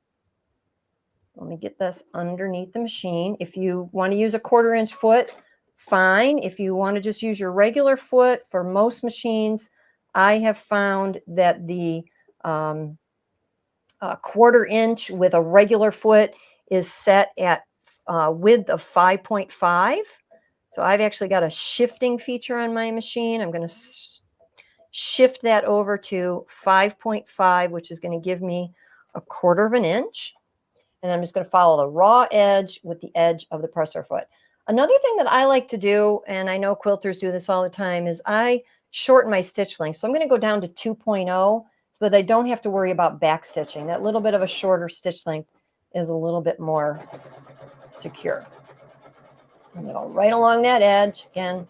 Let me get this underneath the machine. If you want to use a 1/4 inch foot, fine. If you want to just use your regular foot, for most machines, I have found that the 1/4 inch with a regular foot is set at width of 5.5. So I've actually got a shifting feature on my machine. I'm going to shift that over to 5.5, which is going to give me 1/4 of an inch. And I'm just going to follow the raw edge with the edge of the presser foot. Another thing that I like to do, and I know quilters do this all the time, is I shorten my stitch length. So I'm going to go down to 2.0 so that I don't have to worry about back stitching. That little bit of a shorter stitch length is a little bit more secure. I'm going to go right along that edge. Again,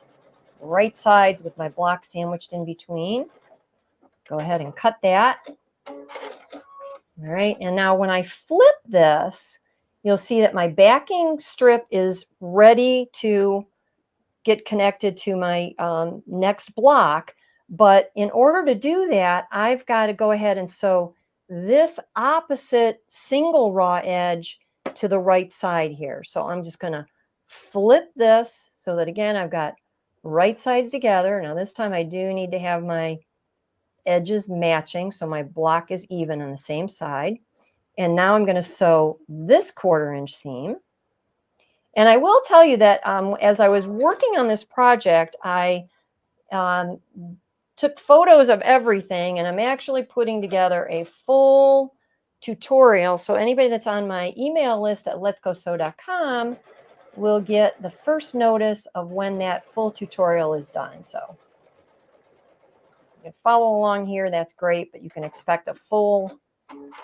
right sides with my block sandwiched in between. Go ahead and cut that. All right, and now when I flip this, you'll see that my backing strip is ready to get connected to my next block. But in order to do that, I've got to go ahead and sew this opposite single raw edge to the right side here. So I'm just going to flip this so that, again, I've got right sides together. Now this time I do need to have my edges matching so my block is even on the same side. And now I'm going to sew this 1/4 inch seam. And I will tell you that as I was working on this project, I took photos of everything, and I'm actually putting together a full tutorial. So anybody that's on my email list at letsgosew.com will get the first notice of when that full tutorial is done. So you can follow along here. That's great, but you can expect a full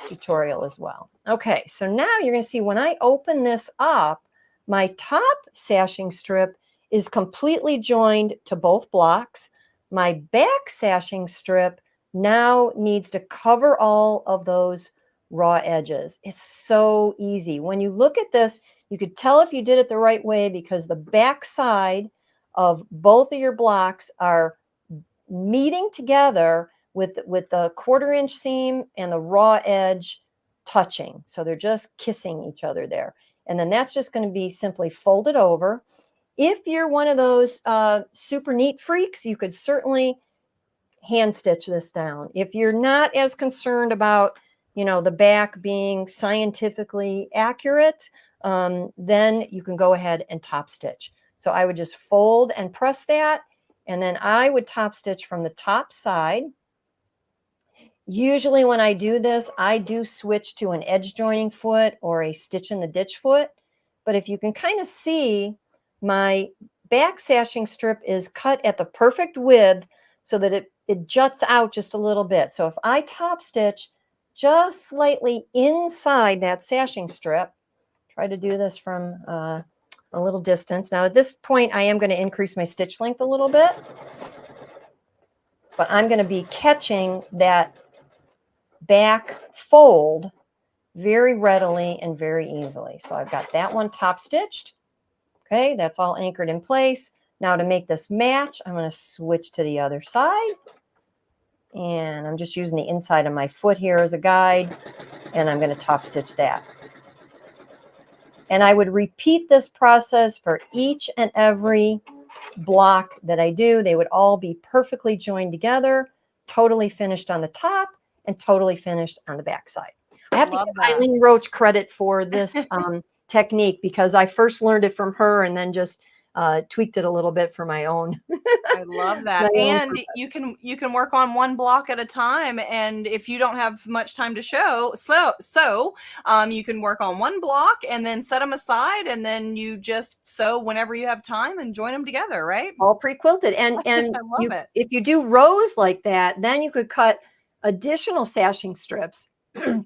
tutorial as well. Okay, so now you're going to see when I open this up, my top sashing strip is completely joined to both blocks. My back sashing strip now needs to cover all of those raw edges. It's so easy. When you look at this, you could tell if you did it the right way because the back side of both of your blocks are meeting together with the 1/4 inch seam and the raw edge touching. So they're just kissing each other there. And then that's just going to be simply folded over. If you're one of those super neat freaks, you could certainly hand stitch this down. If you're not as concerned about, the back being scientifically accurate, then you can go ahead and top stitch. So I would just fold and press that, and then I would top stitch from the top side. Usually when I do this, I do switch to an edge joining foot or a stitch in the ditch foot. But if you can kind of see, my back sashing strip is cut at the perfect width so that it juts out just a little bit. So if I top stitch just slightly inside that sashing strip, try to do this from a little distance. Now at this point, I am going to increase my stitch length a little bit, but I'm going to be catching that back fold very readily and very easily. So I've got that one top stitched. Okay, that's all anchored in place. Now to make this match, I'm going to switch to the other side. And I'm just using the inside of my foot here as a guide. And I'm going to top stitch that. And I would repeat this process for each and every block that I do. They would all be perfectly joined together, totally finished on the top, and totally finished on the back side. I have to give Eileen Roach credit for this technique because I first learned it from her and then just tweaked it a little bit for my own. I love that. And you can work on one block at a time. And if you don't have much time to sew, you can work on one block and then set them aside, and then you just sew whenever you have time and join them together, right? All pre-quilted. And I love it. If you do rows like that, then you could cut additional sashing strips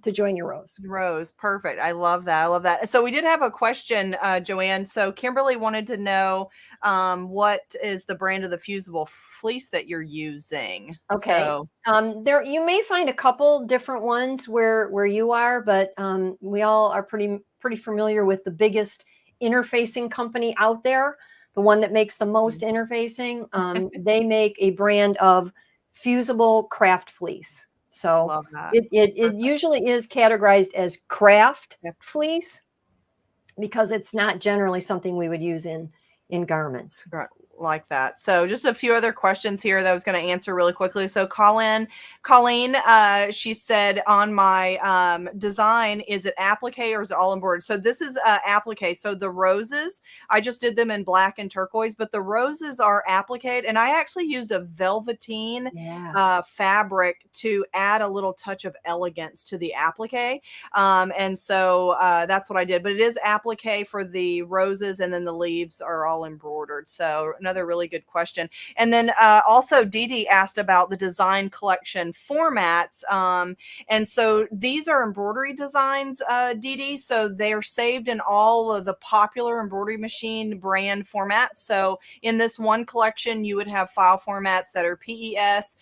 to join your rows. Perfect. I love that. I love that. So we did have a question, Joanne. So Kimberly wanted to know what is the brand of the fusible fleece that you're using? Okay. So, there you may find a couple different ones where you are, but we all are pretty familiar with the biggest interfacing company out there, the one that makes the most interfacing. They make a brand of fusible craft fleece. So it usually is categorized as craft fleece because it's not generally something we would use in garments. like that. So just a few other questions here that I was going to answer really quickly. So Colleen, she said on my design, is it applique or is it all embroidered? So this is applique. So the roses, I just did them in black and turquoise, but the roses are applique, and I actually used a velveteen Yeah. fabric to add a little touch of elegance to the applique. And so that's what I did. But it is applique for the roses, and then the leaves are all embroidered. So another really good question. And then also Dee Dee asked about the design collection formats. And so these are embroidery designs, Dee Dee. So they're saved in all of the popular embroidery machine brand formats. So in this one collection, you would have file formats that are PES,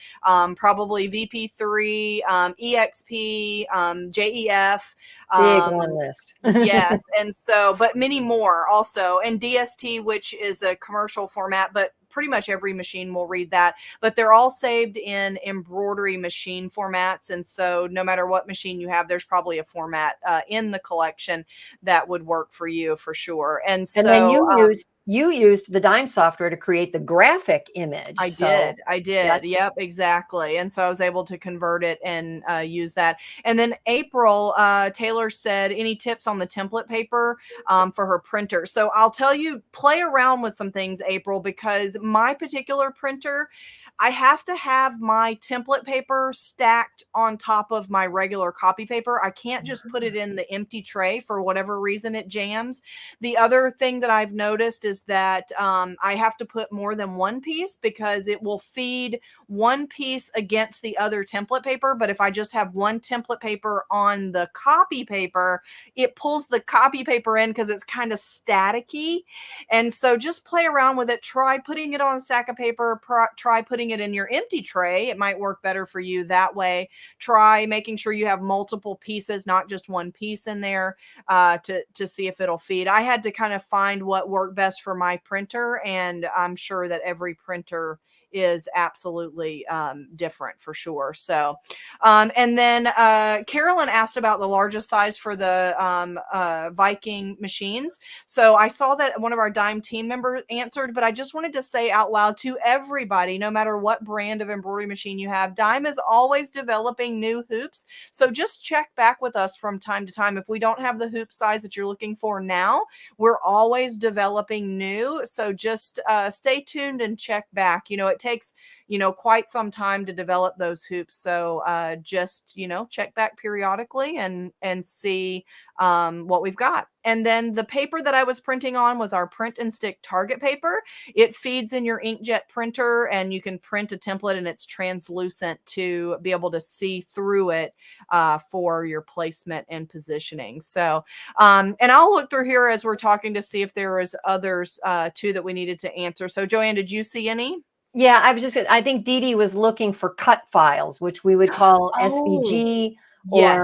probably VP3, EXP, JEF. Big long list. Yes, and so, but many more also, and DST, which is a commercial format, but pretty much every machine will read that. But they're all saved in embroidery machine formats, and so no matter what machine you have, there's probably a format in the collection that would work for you for sure. And And then so, you used the Dime software to create the graphic image. I So did. I did. that's Yep, exactly. And so I was able to convert it and use that. And then April Taylor said, any tips on the template paper for her printer? So I'll tell you, play around with some things, April, because my particular printer, I have to have my template paper stacked on top of my regular copy paper. I can't just put it in the empty tray for whatever reason it jams. The other thing that I've noticed is that I have to put more than one piece because it will feed one piece against the other template paper. But if I just have one template paper on the copy paper, it pulls the copy paper in because it's kind of staticky. And so just play around with it. Try putting it on a stack of paper. Try putting it in your empty tray. It might work better for you that way. Try making sure you have multiple pieces, not just one piece in there, to see if it'll feed. I had to kind of find what worked best for my printer, and I'm sure that every printer is absolutely different for sure. So, and then Carolyn asked about the largest size for the Viking machines. So I saw that one of our Dime team members answered, but I just wanted to say out loud to everybody, no matter what brand of embroidery machine you have, Dime is always developing new hoops. So just check back with us from time to time. If we don't have the hoop size that you're looking for now, we're always developing new. So just stay tuned and check back. It takes, quite some time to develop those hoops. So just, check back periodically and see what we've got. And then the paper that I was printing on was our print and stick target paper. It feeds in your inkjet printer, and you can print a template, and it's translucent to be able to see through it for your placement and positioning. So, and I'll look through here as we're talking to see if there was others too that we needed to answer. So Joanne, did you see any? Yeah, I think Dee Dee was looking for cut files, which we would call Oh, SVG yes.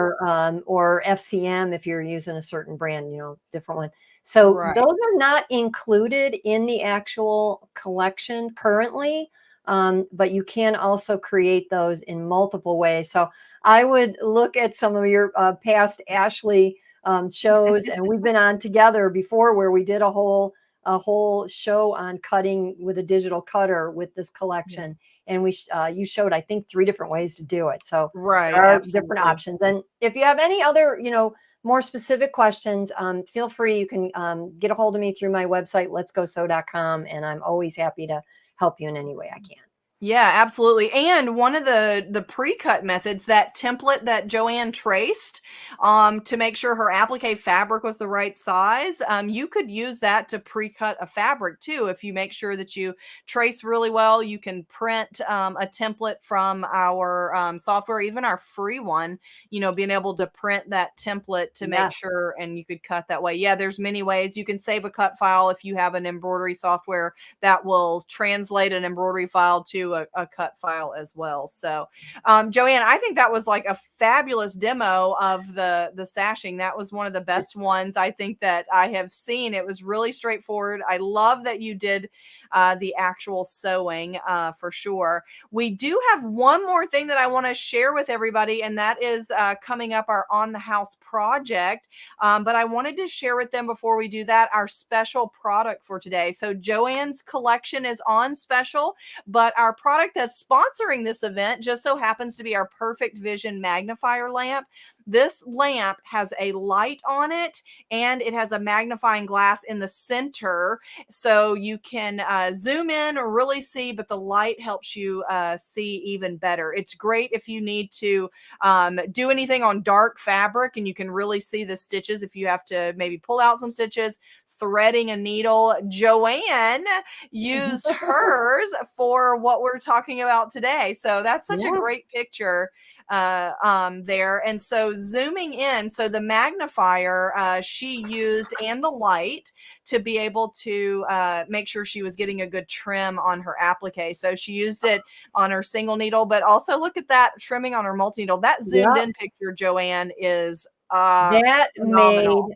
or FCM if you're using a certain brand, different one. So Right. those are not included in the actual collection currently, but you can also create those in multiple ways. So I would look at some of your past Ashley shows, and we've been on together before where we did a whole show on cutting with a digital cutter with this collection. And you showed, I think, 3 different ways to do it. So Right. there are different Absolutely. options. And if you have any other, more specific questions, feel free. You can get a hold of me through my website, letsgosew.com. And I'm always happy to help you in any way I can. Yeah, absolutely. And one of the pre-cut methods, that template that Joanne traced to make sure her applique fabric was the right size, you could use that to pre-cut a fabric too. If you make sure that you trace really well, you can print a template from our software, even our free one, being able to print that template to make Yes. sure, and you could cut that way. Yeah, there's many ways. You can save a cut file if you have an embroidery software that will translate an embroidery file to to a cut file as well. So, Joanne, I think that was like a fabulous demo of the sashing. That was one of the best ones I think that I have seen. It was really straightforward. I love that you did the actual sewing for sure. We do have one more thing that I want to share with everybody, and that is coming up our on the house project. But I wanted to share with them before we do that our special product for today. So Joanne's collection is on special, but our product that's sponsoring this event just so happens to be our Perfect Vision magnifier lamp. This lamp has a light on it and it has a magnifying glass in the center, so you can zoom in or really see, but the light helps you see even better. It's great if you need to do anything on dark fabric and you can really see the stitches if you have to maybe pull out some stitches, threading a needle. Joanne used hers for what we're talking about today. So that's such a Yeah. great picture there. And so zooming in, so the magnifier she used and the light to be able to make sure she was getting a good trim on her applique. So she used it on her single needle, but also look at that trimming on her multi needle. That zoomed Yep. in picture, Joanne, is That made phenomenal.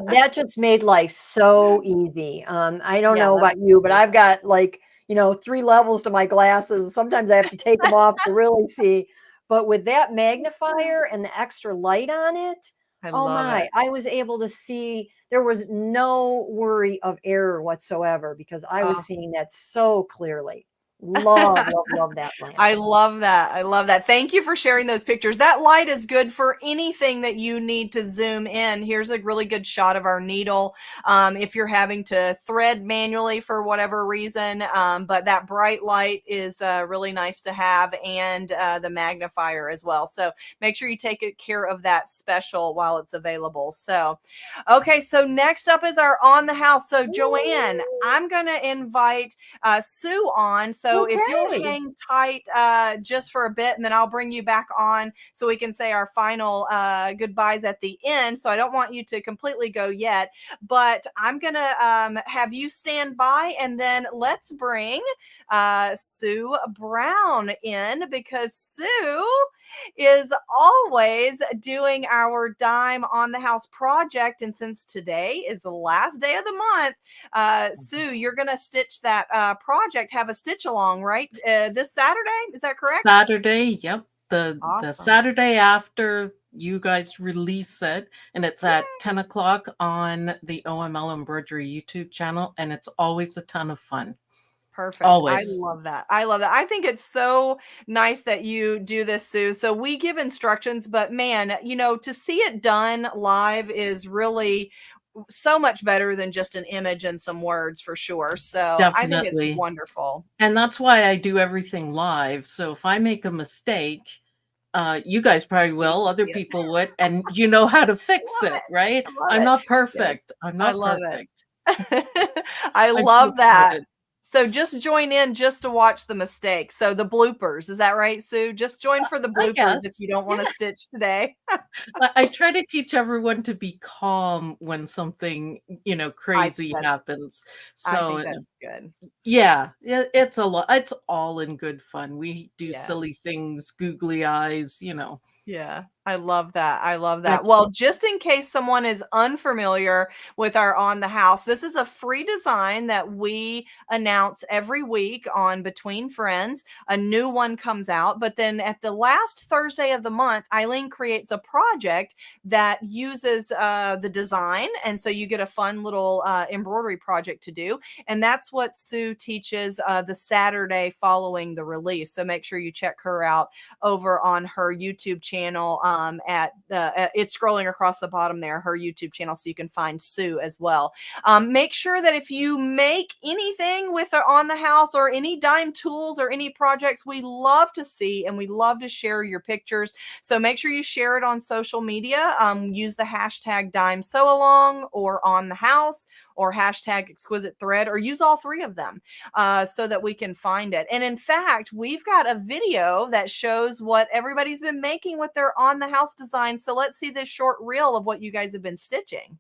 that just made life so easy. I don't Yeah, know that about was you, but great. I've got like, 3 levels to my glasses. Sometimes I have to take them off to really see. But with that magnifier and the extra light on it, I oh love my, it. I was able to see there was no worry of error whatsoever because I was Oh. seeing that so clearly. Love, love, love that lamp. I love that. I love that. Thank you for sharing those pictures. That light is good for anything that you need to zoom in. Here's a really good shot of our needle. If you're having to thread manually for whatever reason, but that bright light is really nice to have, and the magnifier as well. So make sure you take care of that special while it's available. So, okay. So next up is our on the house. So Joanne, I'm going to invite Sue on. So if you'll Okay. hang tight just for a bit, and then I'll bring you back on so we can say our final goodbyes at the end. So I don't want you to completely go yet, but I'm going to have you stand by, and then let's bring Sue Brown in, because Sue is always doing our dime on the house project. And since today is the last day of the month, Sue, you're going to stitch that project, have a stitch along, right? This Saturday, is that correct? Saturday, yep. The Awesome. Saturday after you guys release it, and it's at 10 o'clock on the OML Embroidery YouTube channel, and it's always a ton of fun. Perfect. I Always. love that. I love that. I think it's so nice that you do this, Sue. So we give instructions, but man, to see it done live is really so much better than just an image and some words, for sure. So I think it's Definitely. wonderful. And that's why I do everything live. So if I make a mistake, you guys probably You will, can other see it. people would, and you know how to fix Love it, it. right? I love I'm it. not Yes. perfect. I'm I not love it. perfect. I I'm so love that. excited. So just join in just to watch the mistakes. So the bloopers, is that right, Sue? Just join for the I bloopers if guess. you don't want to Yeah. stitch today. I try to teach everyone to be calm when something, I think crazy that's happens. I So, think that's good. yeah, it's a lot. It's all in good fun. We do Yeah. silly things, googly eyes, Yeah, I love that. I love I that. Well, just in case someone is unfamiliar with our On the House, this is a free design that we announce every week on Between Friends. A new one comes out, but then at the last Thursday of the month, Eileen creates a project that uses the design. And so you get a fun little embroidery project to do. And that's what Sue teaches the Saturday following the release. So make sure you check her out over on her YouTube channel it's scrolling across the bottom there, her YouTube channel, so you can find Sue as well. Make sure that if you make anything with On the House or any dime tools or any projects, we love to see and we love to share your pictures. So make sure you share it on social media. Use the hashtag dime sew along or On the House or hashtag exquisite thread, or use all three of them so that we can find it. And in fact, we've got a video that shows what everybody's been making with their On the House design. So let's see this short reel of what you guys have been stitching.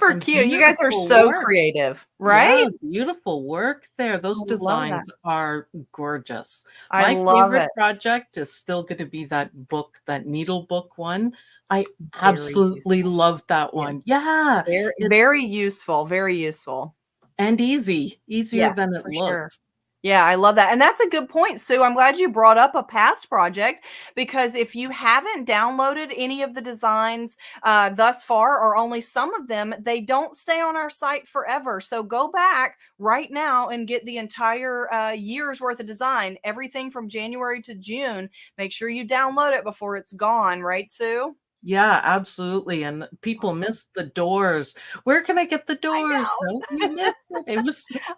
Super some cute. You guys are beautiful so work. creative, Yeah, right? beautiful work there. Those I love that. designs are gorgeous. I My love favorite it. project is still going to be that book, that needle book one. I Very absolutely useful. love that Yeah. one. Yeah, Very, it's very useful. Very useful. and easy, easier Yeah, than it for sure. looks. Yeah, I love that. And that's a good point, Sue. I'm glad you brought up a past project because if you haven't downloaded any of the designs thus far, or only some of them, they don't stay on our site forever. So go back right now and get the entire year's worth of design, everything from January to June. Make sure you download it before it's gone, right, Sue? Yeah, absolutely. And people Awesome. miss the doors. Where can I get the I doors? know. Don't you miss it?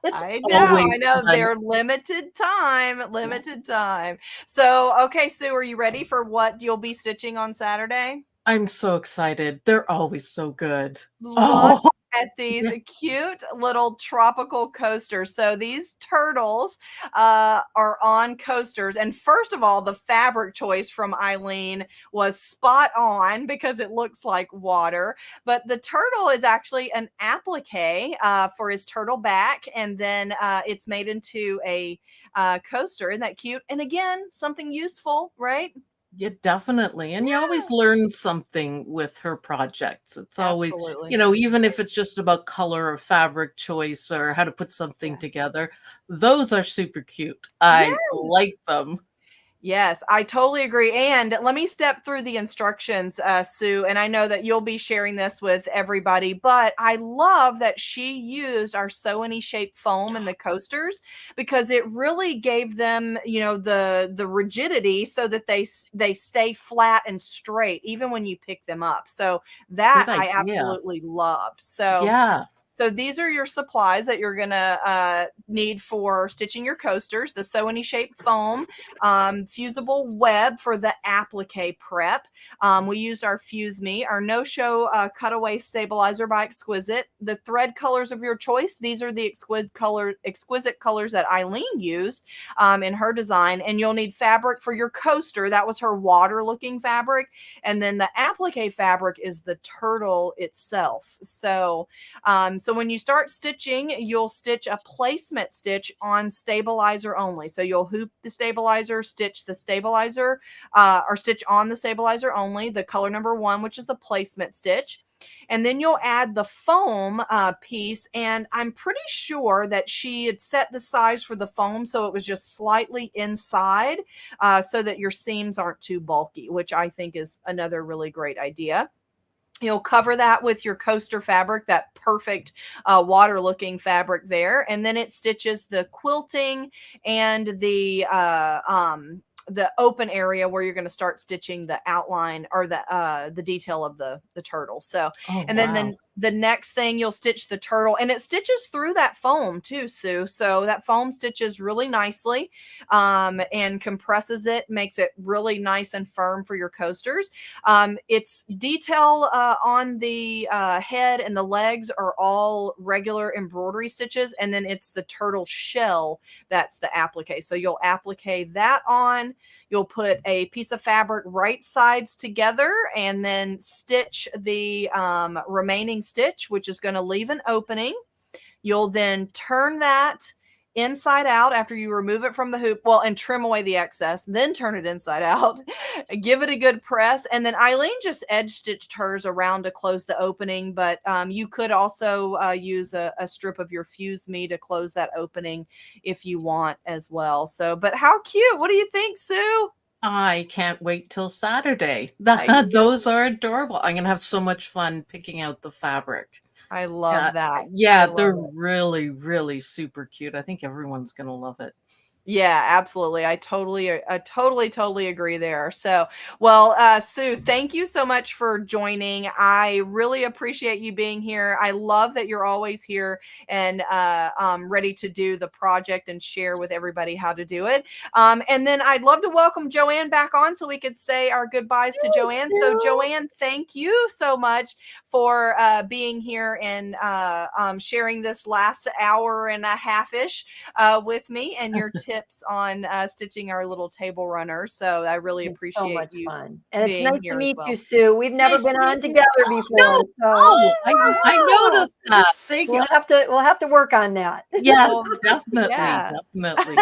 It's I know, I always know. fun. They're limited time, Yeah. limited time. So, okay, Sue, are you ready for what you'll be stitching on Saturday? I'm so excited. They're always so good. Look Oh, at these yeah. cute little tropical coasters. So these turtles are on coasters. And first of all, the fabric choice from Eileen was spot on because it looks like water. But the turtle is actually an applique for his turtle back. And then it's made into a coaster. Isn't that cute? And again, something useful, right? Yeah, definitely. And you always Yeah, learn something with her projects. It's always, absolutely. even if it's just about color or fabric choice or how to put something Yeah. together, those are super cute. Yes. I like them. Yes, I totally agree. And let me step through the instructions, Sue. And I know that you'll be sharing this with everybody, but I love that she used our sew any shape foam in the coasters because it really gave them, the rigidity so that they stay flat and straight even when you pick them up. So that Good I idea. absolutely loved. So these are your supplies that you're gonna need for stitching your coasters: the sew any shape foam, fusible web for the applique prep. We used our Fuse Me, our no-show cutaway stabilizer by Exquisite, the thread colors of your choice. These are the exquisite colors that Eileen used in her design. And you'll need fabric for your coaster. That was her water-looking fabric. And then the applique fabric is the turtle itself. So when you start stitching, you'll stitch a placement stitch on stabilizer only. So you'll hoop the stabilizer, stitch the stabilizer, or stitch on the stabilizer only, the color number 1, which is the placement stitch. And then you'll add the foam piece. And I'm pretty sure that she had set the size for the foam so it was just slightly inside so that your seams aren't too bulky, which I think is another really great idea. You'll cover that with your coaster fabric, that perfect water looking fabric there. And then it stitches the quilting and the open area where you're going to start stitching the outline or the detail of the turtle. So, Oh, and then wow. the next thing you'll stitch the turtle, and it stitches through that foam too, Sue. So that foam stitches really nicely and compresses it, makes it really nice and firm for your coasters. Its detail on the head and the legs are all regular embroidery stitches, and then it's the turtle shell that's the applique. So you'll applique that on. You'll put a piece of fabric right sides together and then stitch the remaining stitch, which is going to leave an opening. You'll then turn that inside out after you remove it from the hoop, well, and trim away the excess, then turn it inside out, give it a good press. And then Eileen just edge stitched hers around to close the opening, but you could also use a strip of your Fuse Me to close that opening if you want as well. So, but how cute. What do you think, Sue? I can't wait till Saturday. I know. Those are adorable. I'm gonna have so much fun picking out the fabric. I Yeah, love that. I yeah, they're love it. really, really super cute. I think everyone's gonna love it. Yeah, absolutely. I totally agree there. So, well, Sue, thank you so much for joining. I really appreciate you being here. I love that you're always here and ready to do the project and share with everybody how to do it. And then I'd love to welcome Joanne back on so we could say our goodbyes to Joanne. So, Joanne, thank you so much for being here and sharing this last hour and a half ish with me and your tips tips on stitching our little table runner. So I really It's so appreciate much you fun. And it's being nice to here as meet you, well. Sue. We've never Nice to been meet on you. together Oh, before. no. So Oh, I wow. noticed that. Thank you. we'll have to work on that. Yes, Well, definitely, yeah. definitely.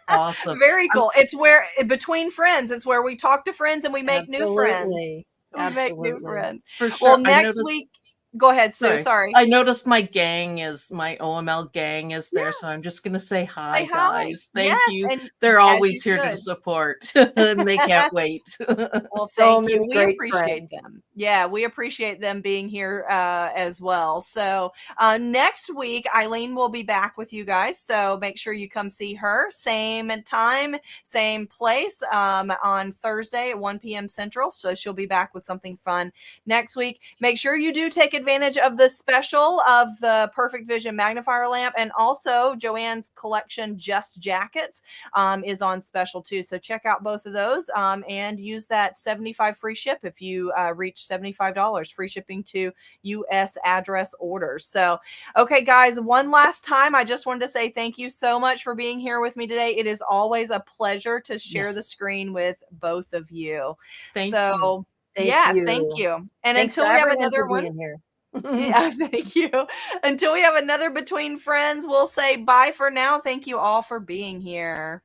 Awesome. Very cool. It's where between friends, it's where we talk to friends and we make new friends. Absolutely. We make new Absolutely. friends. For Well, sure. I next noticed week, go ahead, Sue. sorry. Sorry. I noticed my OML gang is Yeah, there, so I'm just gonna say hi, say hi. guys. Thank Yes, you. and They're as you always here to should. support, and they can't wait. Well, So thank you. many We great appreciate friends. them. Yeah, we appreciate them being here as well. So next week, Eileen will be back with you guys. So make sure you come see her. Same time, same place on Thursday at 1 p.m. Central. So she'll be back with something fun next week. Make sure you do take advantage of the special of the Perfect Vision magnifier lamp, and also Joanne's collection, Just Jackets, is on special too. So check out both of those and use that 75 free ship if you reach $75 free shipping to US address orders. So, okay, guys, one last time, I just wanted to say thank you so much for being here with me today. It is always a pleasure to share the Yes. screen with both of you. Thank you. So, Thank yeah, thank you. you. And Thanks to until we have everyone for another one, being here. yeah, thank you. Until we have another Between Friends, we'll say bye for now. Thank you all for being here.